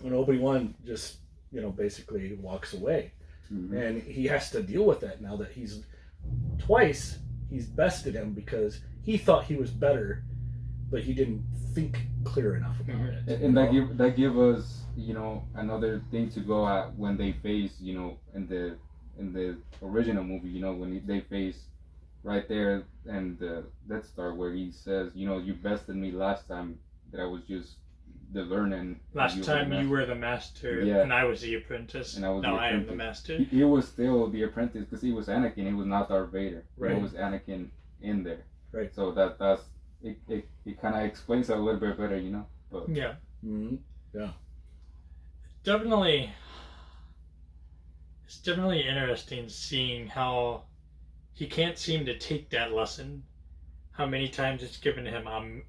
when Obi-Wan just, you know, basically walks away. And he has to deal with that now that he's bested him, because he thought he was better but he didn't think clear enough about it. And that give us, you know, another thing to go at when they face, you know, in the original movie, you know, when they face right there and the Death Star where he says, you know, you bested me last time that I was just the learning. Last time you were the master, and I was the apprentice. And I was now the I am the master. He was still the apprentice because he was Anakin. He was not Darth Vader. Right. He was Anakin in there. Right. So that's it kind of explains it a little bit better, you know. But yeah. Mm-hmm. Yeah. Definitely. It's definitely interesting seeing how he can't seem to take that lesson. How many times it's given to him.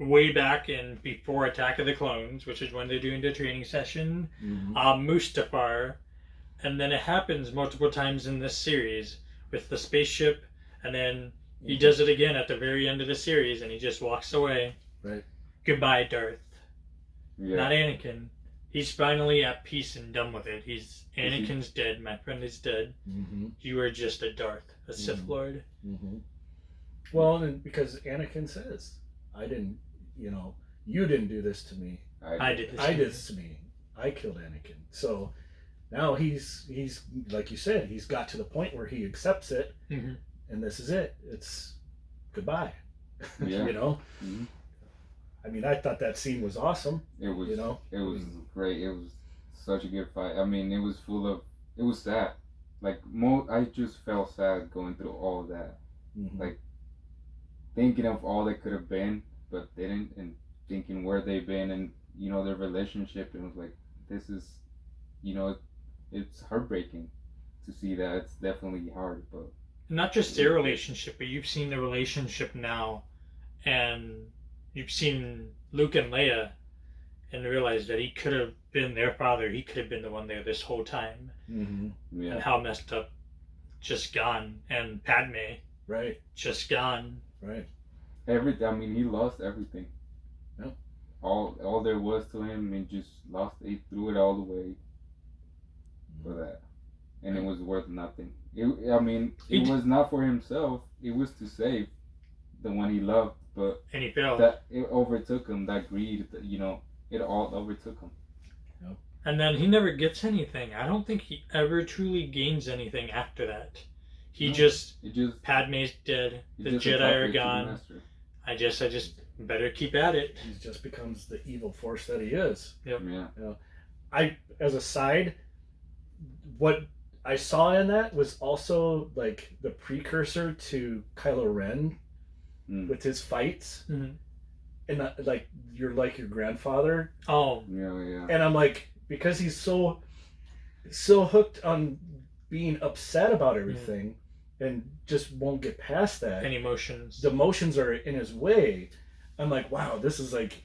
Way back in before Attack of the Clones, which is when they're doing the training session, Mustafar, and then it happens multiple times in this series with the spaceship, and then he does it again at the very end of the series, and he just walks away. Right. Goodbye, Darth. Yeah. Not Anakin. He's finally at peace and done with it. Anakin's dead. My friend is dead. You are just a Darth, a Sith Lord. Well, and because Anakin says, I didn't, you know, you didn't do this to me. I did this to me. I killed Anakin. So now he's like you said, he's got to the point where he accepts it, and this is it. It's goodbye. Yeah. You know. I mean, I thought that scene was awesome. It was. You know. It was great. It was such a good fight. I mean, it was full of. It was sad. Like I just felt sad going through all of that. Like thinking of all that could have been, but didn't, and thinking where they've been, and you know their relationship, and it was like, this is, you know, it's heartbreaking to see that. It's definitely hard, but not just their relationship, but you've seen the relationship now, and you've seen Luke and Leia, and realized that he could have been their father. He could have been the one there this whole time, and how messed up, just gone, and Padme, right, just gone. Right. Everything. I mean, he lost everything. Yeah. All there was to him, and just lost. He threw it all away for that, and it was worth nothing. It was not for himself. It was to save the one he loved, but and he failed. That it overtook him. That greed, you know, it all overtook him. Yep. And then he never gets anything. I don't think he ever truly gains anything after that. He just Padme's dead. The Jedi are gone. I just better keep at it. He just becomes the evil force that he is. Yep. Yeah. You know, as a side, what I saw in that was also like the precursor to Kylo Ren with his fights, and like you're like your grandfather. Oh. Yeah. And I'm like, because he's so hooked on being upset about everything. And just won't get past that. And emotions. The emotions are in his way. I'm like, wow, this is like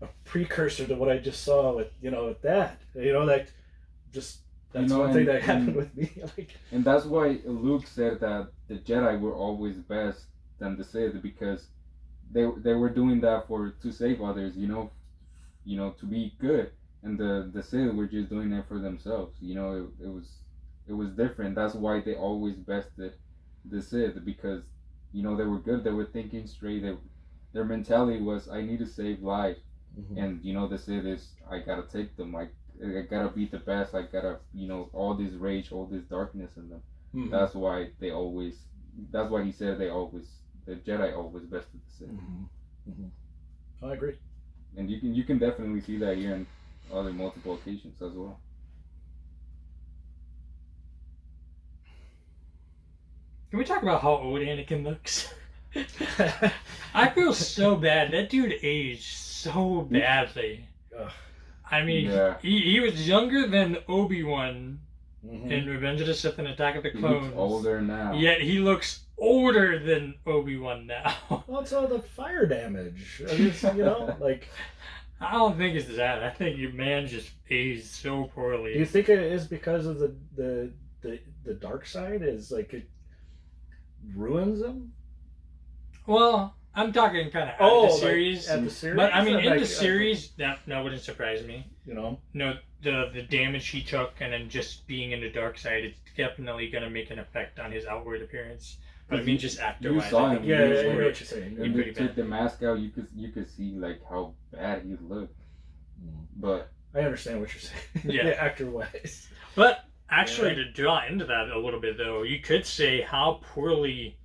a precursor to what I just saw with that. That's one thing that happened with me. And that's why Luke said that the Jedi were always best than the Sith, because they were doing that to save others, to be good, and the Sith were just doing it for themselves. It was different. That's why they always bested the Sith, because they were good. They were thinking straight. Their mentality was, I need to save lives, and the Sith is, I gotta take them. I gotta be the best. I gotta all this rage, all this darkness in them. That's why they always. That's why he said the Jedi always bested the Sith. I agree. And you can definitely see that here in other multiple occasions as well. Can we talk about how old Anakin looks? I feel so bad. That dude aged so badly. I mean, he was younger than Obi-Wan in Revenge of the Sith and Attack of the Clones. He looks older now. Yet he looks older than Obi-Wan now. Well, it's all the fire damage. I don't think it's that. I think your man just aged so poorly. Do you think it is because of the dark side? Is like it ruins them? Well, I'm talking kind of Oh, the like series. at the series. But I mean, in Like, the series, that wouldn't surprise me. you know, No, the damage he took, and then just being in the dark side, it's definitely gonna make an effect on his outward appearance. But I mean, just actor-wise, saw I him. think yeah, he I was know what great. you're saying. When pretty they took bad. the mask out, you could see like how bad he looked. But I understand what you're saying. Yeah. Actor-wise. But actually, to draw into that a little bit, though, you could say how poorly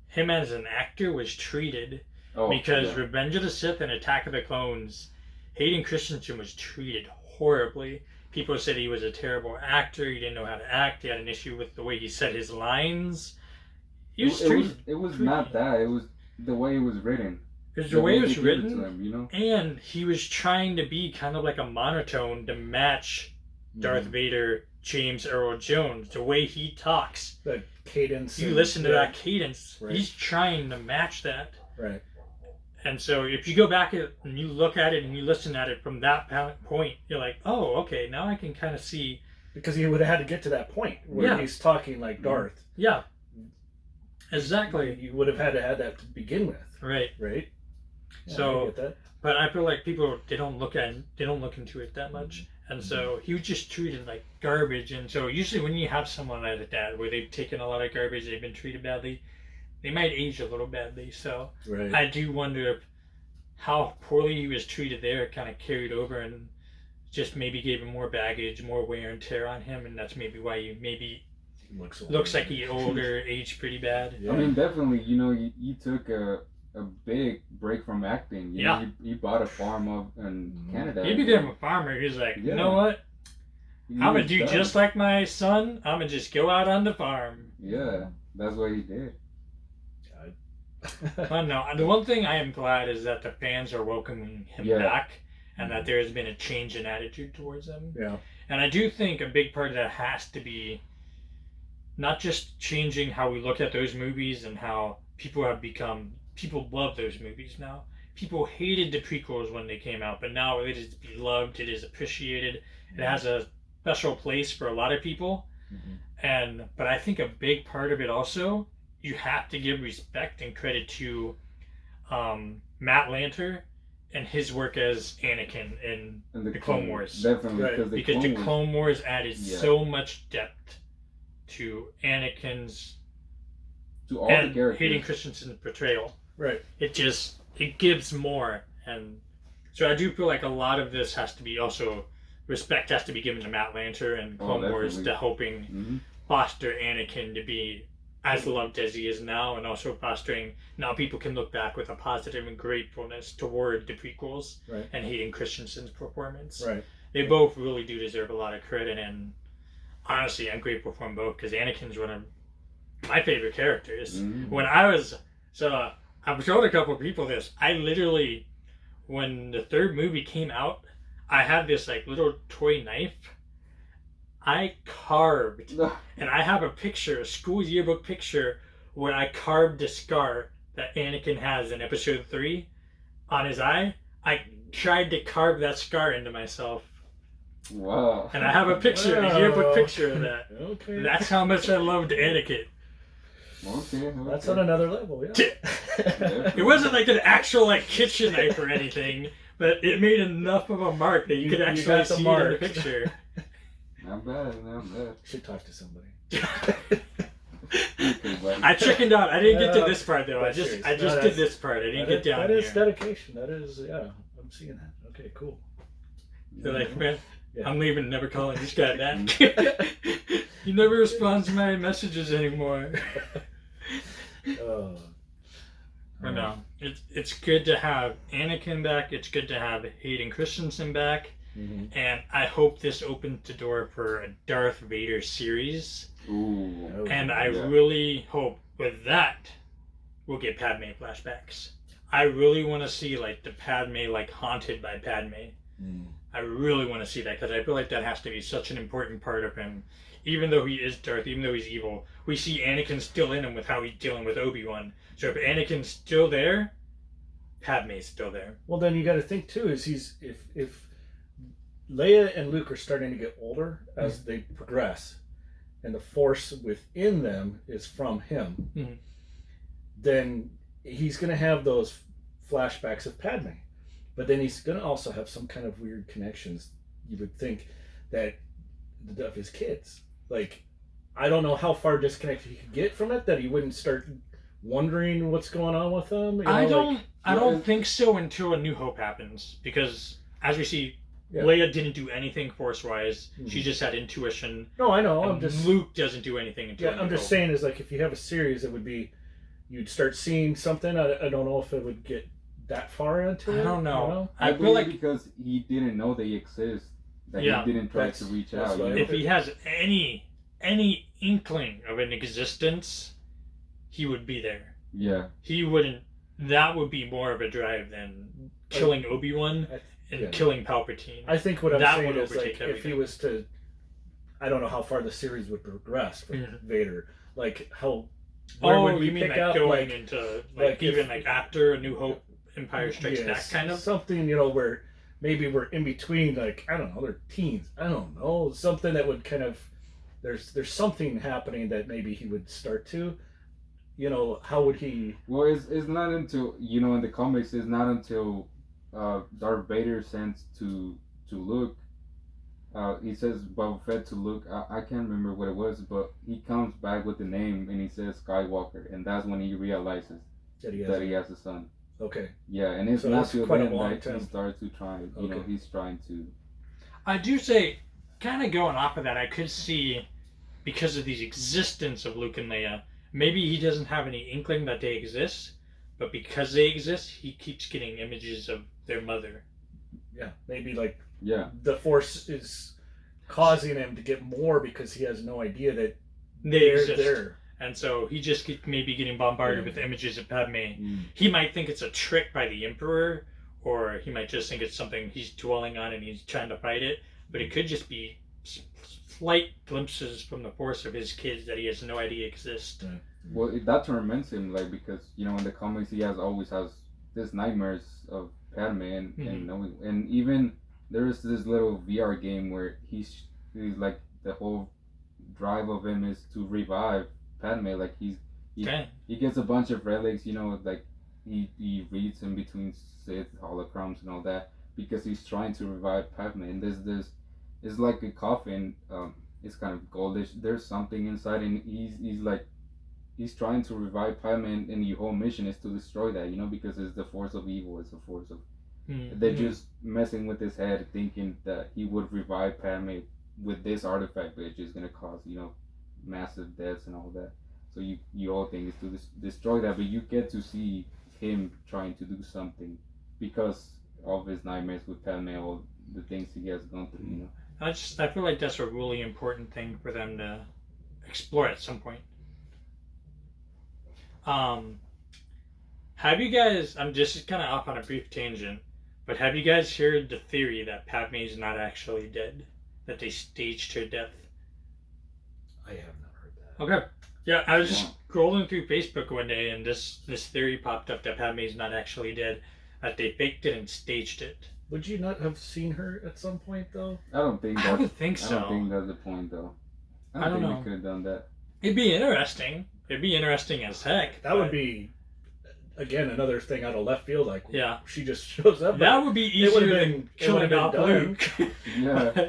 him as an actor was treated. Because Revenge of the Sith and Attack of the Clones, Hayden Christensen was treated horribly. People said he was a terrible actor. He didn't know how to act. He had an issue with the way he said his lines. He was treated. It was not that. It was the way it was written. It was the way it was they gave written, it to him, you know? and he was trying to be kind of like a monotone to match Darth Vader, James Earl Jones, the way he talks. The cadence. You listen to that cadence. Right. He's trying to match that. Right. And so if you go back and you look at it and you listen at it from that point, you're like, oh, okay, now I can kind of see. Because he would have had to get to that point where he's talking like Darth. Yeah. Exactly. You would have had to have that to begin with. Right. Right. Yeah, So, I get that. but I feel like people they don't look into it that much, and so he was just treated like garbage. And so usually when you have someone like that where they've taken a lot of garbage, they've been treated badly, they might age a little badly. So Right. I do wonder if how poorly he was treated there kind of carried over and just maybe gave him more baggage, more wear and tear on him, and that's maybe why you maybe looks like he older, aged pretty bad. I mean, definitely, you know, he took a big break from acting. You know, he bought a farm up in Canada. He became a farmer. He's like, you know what? I'm gonna do just like my son. I'm gonna just go out on the farm. Yeah, that's what he did. But no, the one thing I am glad is that the fans are welcoming him back, and that there has been a change in attitude towards him. Yeah. And I do think a big part of that has to be not just changing how we look at those movies and how people love those movies now. People hated the prequels when they came out, but now it is beloved, it is appreciated, it has a special place for a lot of people. But I think a big part of it also, you have to give respect and credit to Matt Lanter and his work as Anakin in the Clone Wars. Definitely, because the Clone Wars added so much depth to Anakin's all the characters. Hayden Christensen's portrayal. Right. It gives more, and so I do feel like a lot of this has to be also respect has to be given to Matt Lanter and Clone Wars to helping foster Anakin to be as loved as he is now, and also fostering now people can look back with a positive and gratefulness toward the prequels and Hayden Christensen's performance. Right. They both really do deserve a lot of credit, and honestly, I'm grateful for them both because Anakin's one of my favorite characters. When I've told a couple people this. I literally, when the third movie came out, I had this like little toy knife. I carved, and I have a picture, a school yearbook picture, where I carved the scar that Anakin has in Episode 3 on his eye. I tried to carve that scar into myself. Wow. And I have a picture, a yearbook picture of that. Okay. That's how much I loved Anakin. Okay. That's on another level, yeah. It wasn't like an actual like kitchen knife or anything, but it made enough of a mark that you could actually see it in the picture. Not bad. Should talk to somebody. I chickened out. I didn't get to this part though. I just did this part. I didn't get down here. That is dedication. That is, I'm seeing that. Okay, cool. They're like, man, I'm leaving. Never calling this guy back. He never responds to my messages anymore. But no, it's good to have Anakin back. It's good to have Hayden Christensen back. And I hope this opens the door for a Darth Vader series. Ooh. And I really hope with that we'll get Padme flashbacks. I really want to see like the Padme like haunted by Padme. I really want to see that because I feel like that has to be such an important part of him. Even though he is Darth, even though he's evil, we see Anakin still in him with how he's dealing with Obi-Wan. So if Anakin's still there, Padme's still there. Well, then you got to think too. If Leia and Luke are starting to get older as they progress, and the Force within them is from him, then he's going to have those flashbacks of Padme, but then he's going to also have some kind of weird connections. You would think that of his kids. Like, I don't know how far disconnected he could get from it that he wouldn't start wondering what's going on with them. You know, I don't think so until A New Hope happens, because as we see, Leia didn't do anything Force-wise. Mm-hmm. She just had intuition. No, I know. I'm just Luke doesn't do anything until. Yeah, I'm just saying is like if you have a series, it would be you'd start seeing something. I don't know if it would get that far into it. I don't know. You know? I feel like because he didn't know they exist, that he didn't try to reach out. Right. If he has any inkling of an existence, he would be there. Yeah. He wouldn't. That would be more of a drive than killing Obi-Wan and killing Palpatine. I think what I'm saying is like everything. if he was to, I don't know how far the series would progress for Vader. Like how. Where would we pick up going into even after A New Hope, Empire Strikes Back kind of something, you know, where maybe we're in between, like I don't know, they're teens. I don't know, something that would kind of there's something happening that maybe he would start to, you know, how would he? Well, it's not until in the comics, it's not until Darth Vader sends to Luke. He says Boba Fett to Luke. I can't remember what it was, but he comes back with the name and he says Skywalker, and that's when he realizes that he has a son. Okay. Yeah, and it's not till then that he starts to try. You know, he's trying to. I do say, kind of going off of that, I could see, because of the existence of Luke and Leia, maybe he doesn't have any inkling that they exist, but because they exist, he keeps getting images of their mother. Yeah, maybe like. Yeah. The Force is causing him to get more because he has no idea that they're there. And so he just maybe getting bombarded with images of Padme. He might think it's a trick by the Emperor, or he might just think it's something he's dwelling on and he's trying to fight it. But it could just be slight glimpses from the Force of his kids that he has no idea exist. Well, that torments him, like, because, in the comics he always has these nightmares of Padme and even... There's this little VR game where he's like the whole drive of him is to revive Padme. Like he gets a bunch of relics, like he reads in between Sith holocrons and all that because he's trying to revive Padme. And this it's like a coffin. It's kind of goldish. There's something inside, and he's trying to revive Padme, and the whole mission is to destroy that. Because it's the force of evil. It's the force of they're just messing with his head, thinking that he would revive Padme with this artifact, which is going to cause, massive deaths and all that. So you all think is to destroy that, but you get to see him trying to do something because of his nightmares with Padme, all the things he has gone through. I feel like that's a really important thing for them to explore at some point. Have you guys? I'm just kind of off on a brief tangent. But have you guys heard the theory that Padme is not actually dead? That they staged her death? I have not heard that. Okay. Yeah, I was just scrolling through Facebook one day and this theory popped up that Padme is not actually dead. That they faked it and staged it. Would you not have seen her at some point, though? I don't think I would think so. I don't think that's the point, though. I don't think we could have done that. It'd be interesting. It'd be interesting as heck. That would be... Again, another thing out of left field, like she just shows up. That would be easier than killing off Luke. Yeah.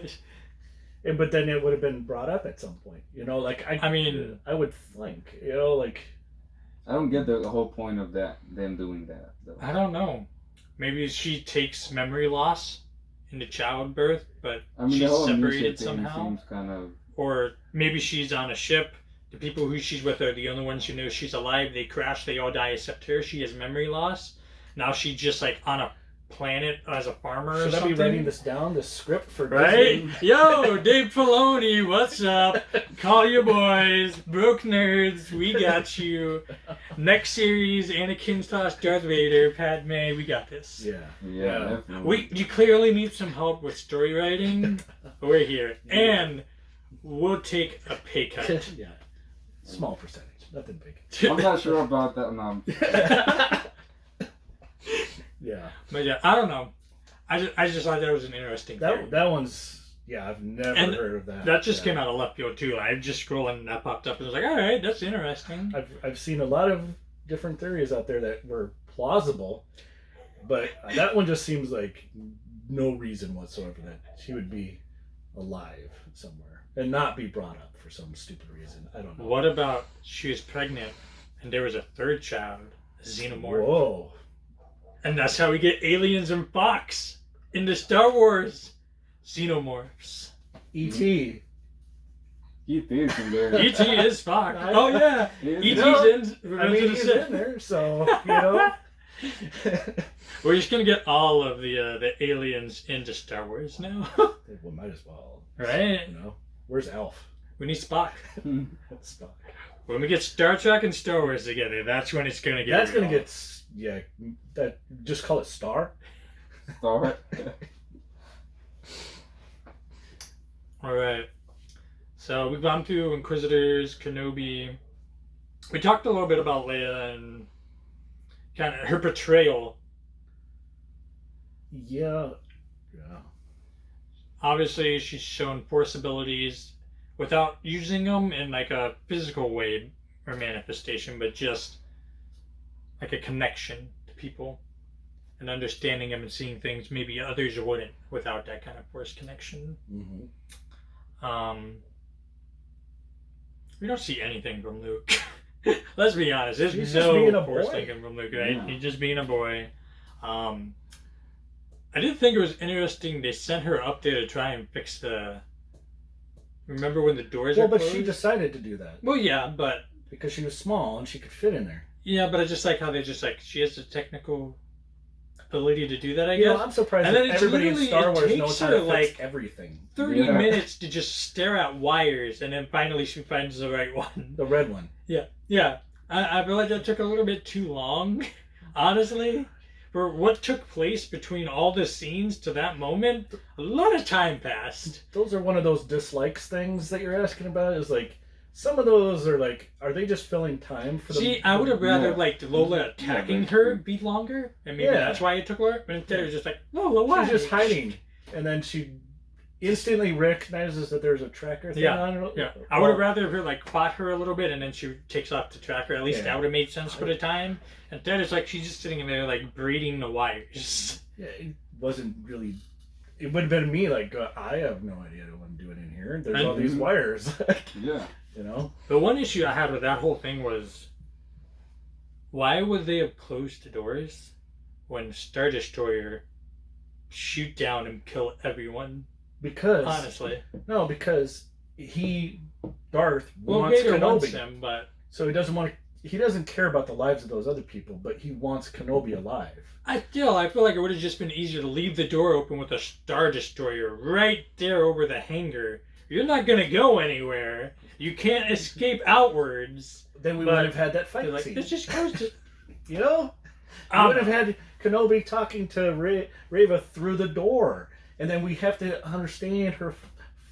But then it would have been brought up at some point, Like I mean, I would think, like. I don't get the whole point of them doing that, though. I don't know. Maybe she takes memory loss into childbirth, but she's separated somehow. Seems kind of... Or maybe she's on a ship. The people who she's with are the only ones who know she's alive. They crash, they all die except her. She has memory loss. Now she's just like on a planet as a farmer or something. Should I be writing this down, this script for Disney? Right? Yo, Dave Filoni, what's up? Call your boys. Broke Nerds, we got you. Next series, Anakin / Darth Vader, Padme, we got this. Yeah. You clearly need some help with story writing. We're here. And we'll take a pay cut. Yeah. Small percentage, nothing big. I'm not sure about that now. Yeah. But yeah, I don't know. I just thought that was an interesting theory. That one's... Yeah, I've never heard of that. That just came out of left field too. I just scrolled and that popped up and I was like, all right, that's interesting. I've seen a lot of different theories out there that were plausible, but that one just seems like no reason whatsoever that she would be alive somewhere and not be brought up for some stupid reason. I don't know. What about she was pregnant and there was a third child, a xenomorph? Whoa. And that's how we get aliens and Fox in the Star Wars xenomorphs. E.T. E.T. is in there. E.T. is Fox. Oh yeah, E.T.'s in. I mean, he's in there, so you know. We're just gonna get all of the aliens into Star Wars now. Well, might as well. Right? You know, where's Alf? We need Spock. Spock. When we get Star Trek and Star Wars together, that's when it's gonna get. That's real. gonna get. Yeah, that just call it Star. Star. All right. So we've gone through Inquisitors, Kenobi. We talked a little bit about Leia and kind of her portrayal. Yeah. Yeah. Obviously, she's shown Force abilities without using them in like a physical way or manifestation, but just like a connection to people and understanding them and seeing things maybe others wouldn't without that kind of Force connection. Mm-hmm. We don't see anything from Luke. Let's be honest. There's He's just being no a Force boy. thinking from Luke, right? Yeah. He's just being a boy. I did think it was interesting they sent her up there to try and fix the... Remember when the doors Well, are but closed? she decided to do that Well, yeah, but... because she was small and she could fit in there. Yeah, but I just like how they just like... She has the technical ability to do that, I You guess. know, I'm surprised And that then it's everybody in literally- Star it Wars takes knows how her, to fix like, everything. 30 Yeah. minutes to just stare at wires, and then finally she finds the right one. The red one. Yeah. I feel like that took a little bit too long, honestly. For what took place between all the scenes to that moment, a lot of time passed. Those are one of those dislikes things that you're asking about. Is like some of those are like, are they just filling time for the? See, I would have rather Yeah. liked Lola attacking Yeah, her be longer, and maybe Yeah. that's why it took longer. But instead, it was just like, Lola, why? She's just hiding, and then she instantly recognizes that there's a tracker thing Yeah, on her. Yeah, I would have rather her like fought her a little bit, and then she takes off the tracker. At least Yeah. that would have made sense for the time. Instead, it's like she's just sitting in there like braiding the wires. Yeah, it wasn't really. It would have been me like, I have no idea what I'm doing in here. There's all these wires. Yeah. You know. The one issue I had with that whole thing was, why would they have closed the doors when Star Destroyer shoot down and kill everyone? Because Honestly, because Darth well, wants Vader wants Kenobi, them, but so he doesn't care about the lives of those other people, but he wants Kenobi alive. I feel like it would have just been easier to leave the door open with a Star Destroyer right there over the hangar. You're not gonna go anywhere. You can't escape outwards. Then we But would have had that fight They're like, scene. let's just close it. You know, we would have had Kenobi talking to Reva through the door, and then we have to understand her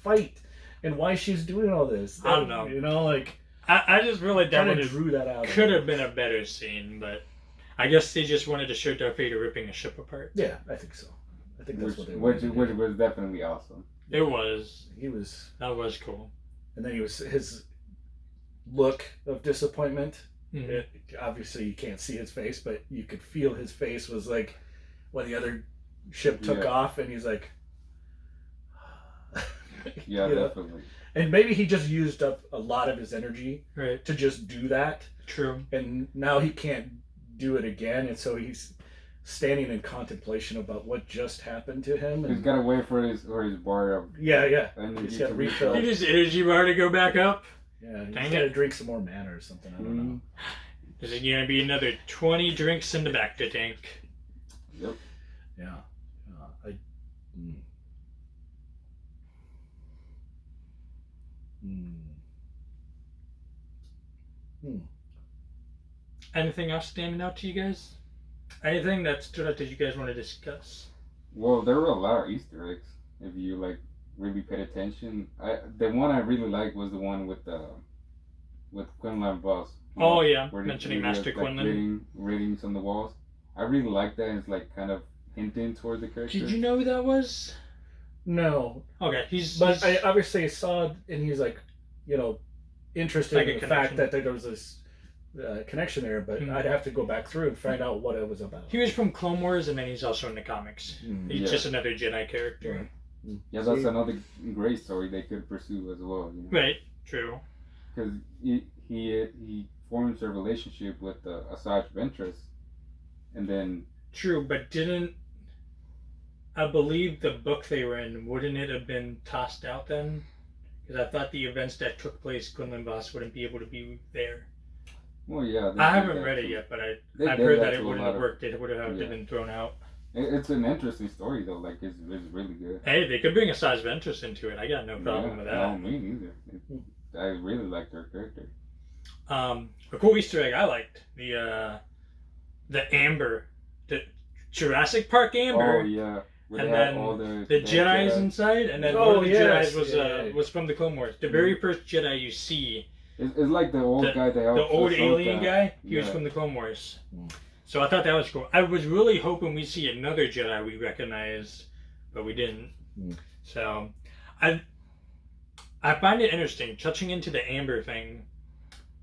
fight and why she's doing all this. I don't know. You know, like I just really kind of that drew that out. could have been a better scene, but I guess they just wanted to show Darth Vader ripping a ship apart. Yeah, I think so. I think that's Which what they wanted. was definitely awesome. It was. He was, That was cool. and then his look of disappointment. Mhm. Obviously, you can't see his face, but you could feel his face was like when the other ship took Yeah. off, and he's like, Yeah, you know? definitely. And maybe he just used up a lot of his energy Right. to just do that, True. and now he can't do it again, and so he's standing in contemplation about what just happened to him. He's And got to wait for his bar of yeah, energy he's got to to refill. Need his energy bar to go back up. Yeah, he's Dang got to it. drink some more mana or something. I don't know. Is it gonna be another 20 drinks in the back to tank? Yep. Yeah, mm. Mm. Hmm. Anything else standing out to you guys? Anything that stood out that you guys want to discuss? Well, there were a lot of Easter eggs if you like really paid attention. The one I really liked was the one with Quinlan Voss. Oh yeah, Where mentioning he was, Master like, Quinlan. readings on the walls. I really like that. It's like kind of hinting toward the character. Did you know who that was? No, Okay, he's. but I obviously saw it, and he's like, you know, interested Like in a the fact connection. that there was this connection there, but I'd have to go back through and find out what it was about. He was from Clone Wars, and then he's also in the comics. He's just another Jedi character. Yeah, that's another great story they could pursue as well. You know? Right, true. Because he forms a relationship with Asajj Ventress, and then... True, but didn't... I believe the book they were in, wouldn't it have been tossed out then? Because I thought the events that took place, Quinlan Voss wouldn't be able to be there. Well, yeah. I haven't read it yet, but I've heard that it wouldn't have worked. It would have been thrown out. It's an interesting story, though. Like, it's really good. Hey, they could bring Asajj Ventress into it. I got no problem with that. No, me neither. I really liked her character. A cool Easter egg I liked, the Amber, the Jurassic Park Amber. Oh, yeah. And then all the Jedi's inside, and then one of the Jedi's was from the Clone Wars. The very first Jedi you see, it's like the old guy, the old alien guy. He was from the Clone Wars. So I thought that was cool. I was really hoping we'd see another Jedi we recognized, but we didn't. So I find it interesting touching into the Amber thing.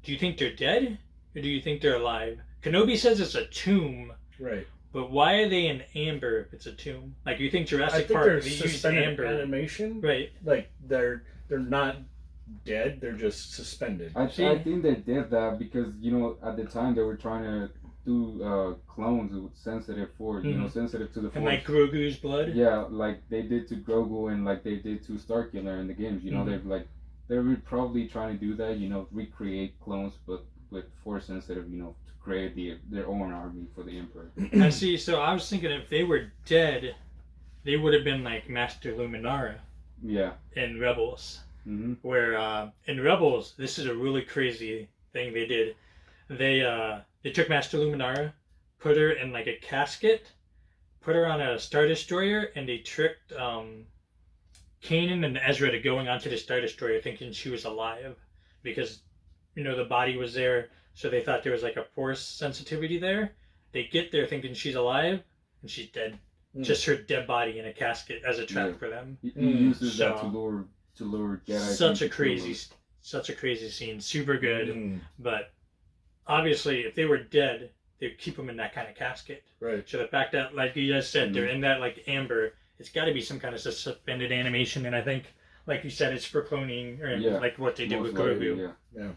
Do you think they're dead, or do you think they're alive? Kenobi says it's a tomb, right? But why are they in amber if it's a tomb? Like, you think Jurassic Park, they're they used suspended amber animation, right? Like they're not dead; they're just suspended. I think they did that because at the time they were trying to do clones with sensitive force, sensitive to the force. And like Grogu's blood. Yeah, like they did to Grogu and like they did to Starkiller in the games. They were probably trying to do that. Recreate clones, but with force sensitive. To create their own army for the Emperor. I see. So I was thinking if they were dead, they would have been like Master Luminara. Yeah. In Rebels, where in Rebels, this is a really crazy thing they did. They took Master Luminara, put her in like a casket, put her on a Star Destroyer, and they tricked Kanan and Ezra to going onto the Star Destroyer thinking she was alive, because the body was there. So they thought there was like a force sensitivity there. They get there thinking she's alive, and she's dead. Just her dead body in a casket as a trap for them. He uses that to lure Jedi. Such a crazy scene. Super good. But obviously, if they were dead, they'd keep them in that kind of casket. Right. So the fact that, like you just said, they're in that like amber, it's got to be some kind of suspended animation. And I think, like you said, it's for cloning, or like what they did with Grogu. Yeah.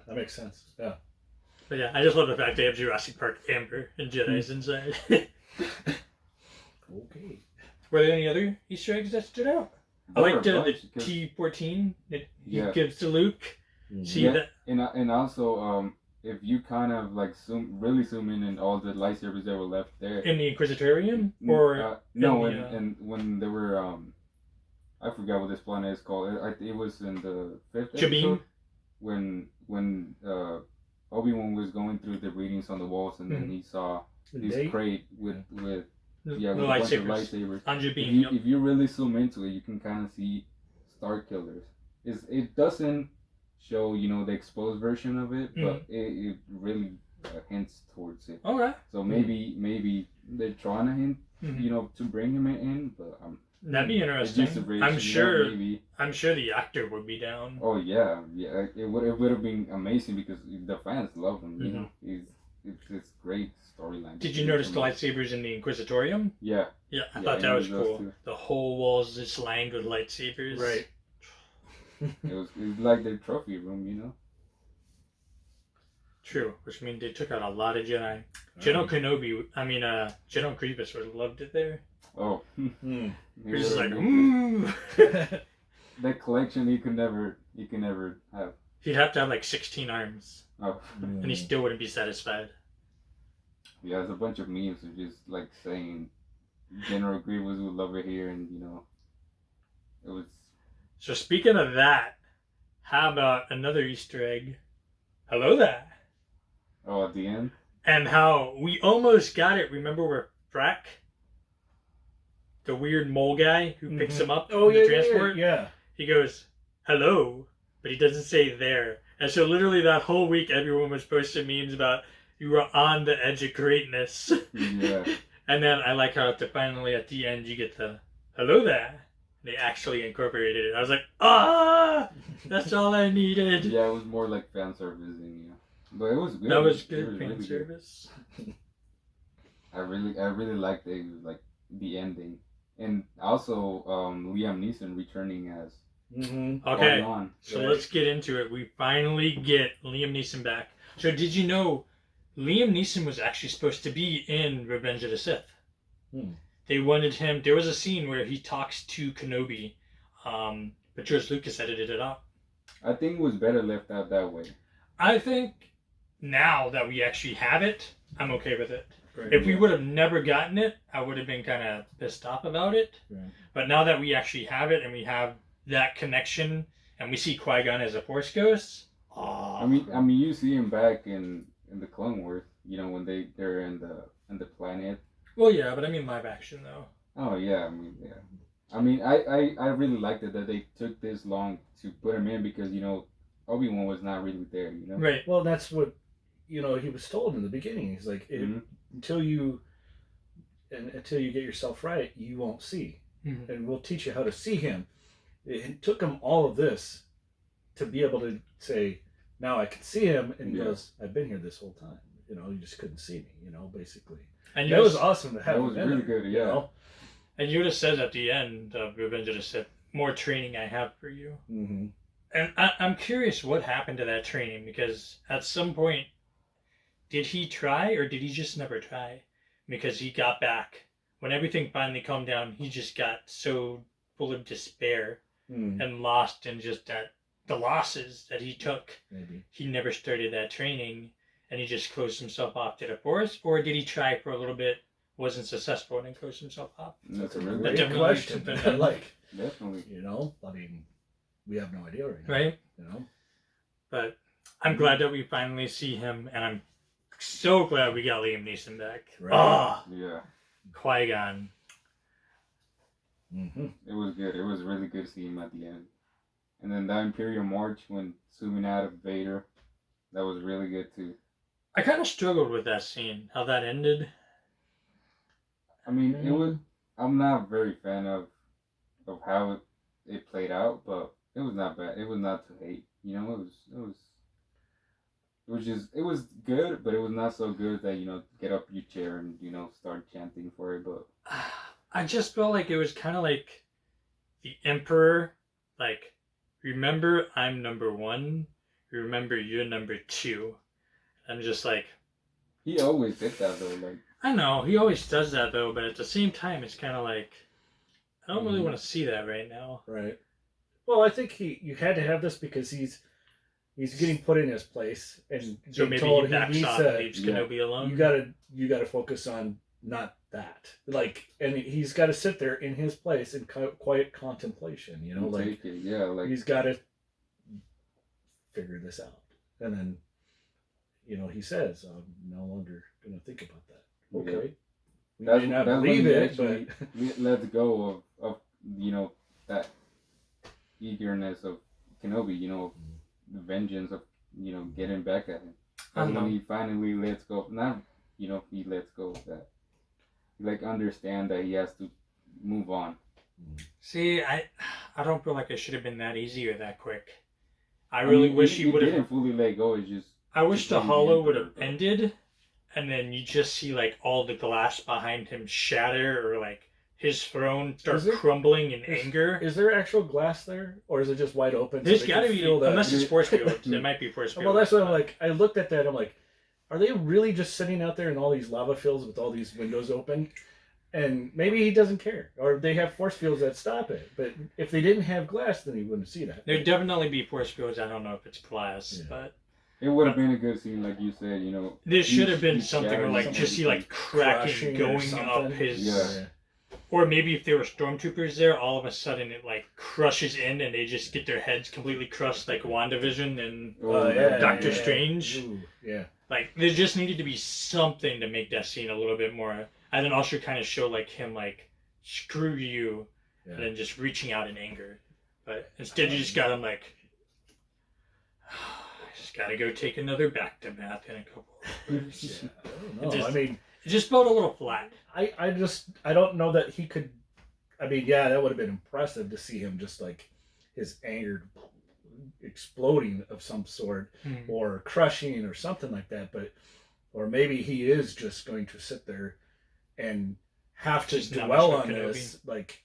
That makes sense. Yeah. But yeah, I just love the fact they have Jurassic Park Amber and Jedi's inside. Okay. Were there any other Easter eggs that stood out? I liked the T-14 that he gives to Luke. See that? And also, if you kind of like really zoom in on all the lightsabers that were left there in the Inquisitorium, or no, and when they were I forgot what this planet is called. It was in the 5th episode when Obi-Wan was going through the readings on the walls, and then he saw this crate with with a bunch of lightsabers. On Jabin, if you really zoom into it, you can kind of see Star Killers. It doesn't show the exposed version of it, but it really hints towards it. Okay. So maybe they're trying to hint, to bring him in, but that'd be interesting. I'm sure. I'm sure the actor would be down. Oh yeah. It would have been amazing because the fans love him. It's great storyline. Did you notice the lightsabers in the Inquisitorium? Yeah. Yeah, I thought that was cool. Too. The whole walls just lined with lightsabers. Right. It was like their trophy room, True, which means they took out a lot of Jedi. General Grievous would have loved it there. Oh. He was just like, ooh. That collection he could never have. He'd have to have like 16 arms. Oh. And he still wouldn't be satisfied. Yeah, there's a bunch of memes of just like saying General Grievous would love it here, and it was. So speaking of that, how about another Easter egg? Hello there. Oh, at the end? And how we almost got it. Remember where Frack, the weird mole guy who picks him up in the transport? Yeah. He goes, hello, but he doesn't say there. And so literally that whole week everyone was posting memes about you were on the edge of greatness. Yeah. And then I like how finally at the end you get the hello there. They actually incorporated it. I was like, that's all I needed. Yeah, it was more like fan service than But it was good. That was It good was fan really service. I really liked it. Like the ending, and also Liam Neeson returning as Okay, Qui-Gon. so let's get into it. We finally get Liam Neeson back. So did you know Liam Neeson was actually supposed to be in Revenge of the Sith? They wanted him. There was a scene where he talks to Kenobi, but George Lucas edited it out. I think it was better left out that way. I think now that we actually have it, I'm okay with it. Right. If we would have never gotten it, I would have been kind of pissed off about it. Right. But now that we actually have it and we have that connection, and we see Qui-Gon as a Force ghost, I mean, you see him back in the Clone Wars. You know, when they're in the planet. Well, yeah, but I mean live action though. Oh yeah, I mean yeah. I mean, I really liked it that they took this long to put him in because Obi-Wan was not really there. Right. Well, that's what he was told in the beginning. He's like, until you get yourself right, you won't see, and we'll teach you how to see him. It took him all of this to be able to say, now I can see him, and he goes, I've been here this whole time. You just couldn't see me. Basically. And that was awesome to have. That was really good. Yeah. And Yoda says at the end of Revenge of the Sith, "More training I have for you." Mm-hmm. And I'm curious what happened to that training, because at some point, did he try or did he just never try? Because he got back. When everything finally calmed down, he just got so full of despair and lost in just the losses that he took. Maybe. He never started that training and he just closed himself off to the Force? Or did he try for a little bit, wasn't successful, and then closed himself off? That's a really great question. Definitely. I mean, we have no idea right now. Right? But I'm glad that we finally see him, and I'm so glad we got Liam Neeson back. Right. Yeah. Qui-Gon. It was good. It was really good to see him at the end. And then the Imperial March when zooming out of Vader, that was really good too. I kind of struggled with that scene, how that ended. I mean, it was. I'm not very fan of how it played out, but it was not bad. It was not to hate. It was good, but it was not so good that get up your chair and start chanting for it. But I just felt like it was kind of like the Emperor, like, remember I'm number one, remember you're number two. I'm just like, he always did that though. Like, I know he always does that though, but at the same time, it's kind of like, I don't really want to see that right now. Right. Well, I think you had to have this because he's getting put in his place, and so maybe he backs off and leaves Kenobi alone. You gotta focus on not that. Like, and he's got to sit there in his place in quiet contemplation. He's got to figure this out, and then. He says, I'm no longer going to think about that. Okay. Yeah. We may not believe it, but... let go of that eagerness of Kenobi, the vengeance of, getting back at him. And when he finally lets go, he lets go of that. He, understand that he has to move on. See, I don't feel like it should have been that easy or that quick. I really wish he would have... didn't fully let go, it's just... I wish the hollow would have ended, and then you just see all the glass behind him shatter, or his throne start crumbling in anger. Is there actual glass there, or is it just wide open? There's got to be, unless it's force fields. It might be force fields. Well, that's what I'm like. I looked at that. I'm like, are they really just sitting out there in all these lava fields with all these windows open? And maybe he doesn't care, or they have force fields that stop it. But if they didn't have glass, then he wouldn't see that. There'd definitely be force fields. I don't know if it's glass, but. It would have been a good scene, like you said, This should have been something where, just see, cracking going up his... Yeah. Or maybe if there were stormtroopers there, all of a sudden it, crushes in and they just get their heads completely crushed, like WandaVision and Doctor Strange. Ooh, yeah. There just needed to be something to make that scene a little bit more... And then also kind of show, him, screw you, and then just reaching out in anger. But instead you just got him, gotta go take another back to bath in a couple of hours. I don't know. It just felt a little flat. I don't know that he could. I mean, that would have been impressive to see him just his anger exploding of some sort, or crushing or something like that. But or maybe he is just going to sit there and have to Just dwell on Kenobi. this, like,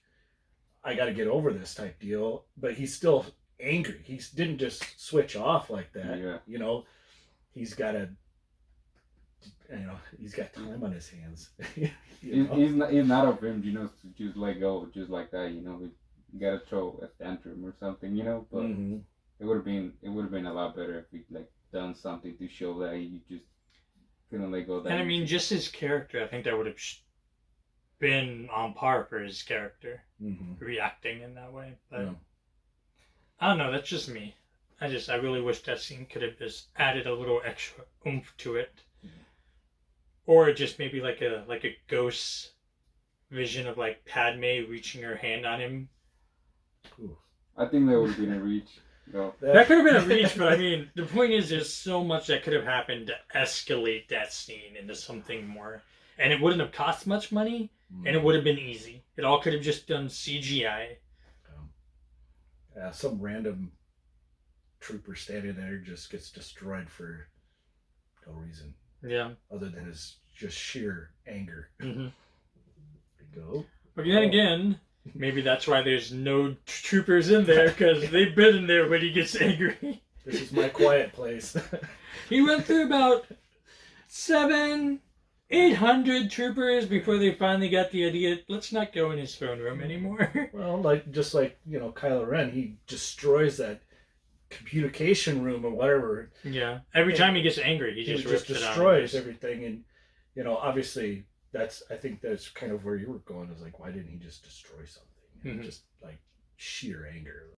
I got to get over this type deal. But he's still angry. He didn't just switch off like that. Yeah. You know, he's got to. You know, he's got time on his hands. He's not of him, you know, to just let go just like that. You know, you gotta throw a tantrum or something, you know. But it would have been a lot better if he like done something to show that he just couldn't let go of that. And I mean, just his character, I think that would have been on par for his character reacting in that way. But I don't know. That's just me. I really wish that scene could have just added a little extra oomph to it. Or just maybe like a ghost vision of like Padme reaching her hand on him. Ooh. I think that would have been a reach. No. That could have been a reach, but I mean, the point is there's so much that could have happened to escalate that scene into something more. And it wouldn't have cost much money, and it would have been easy. It all could have just done CGI. Some random trooper standing there just gets destroyed for no reason. Yeah. Other than his just sheer anger. Go. But then again, maybe that's why there's no troopers in there, because they've been in there when he gets angry. This is my quiet place. He went through about 700-800 troopers before they finally got the idea, let's not go in his throne room anymore. Well, just like, you know, Kylo Ren, he destroys that communication room or whatever. Yeah. Every time he gets angry, he just rips destroys everything. And, you know, obviously I think that's kind of where you were going, is like, why didn't he just destroy something? Just like sheer anger.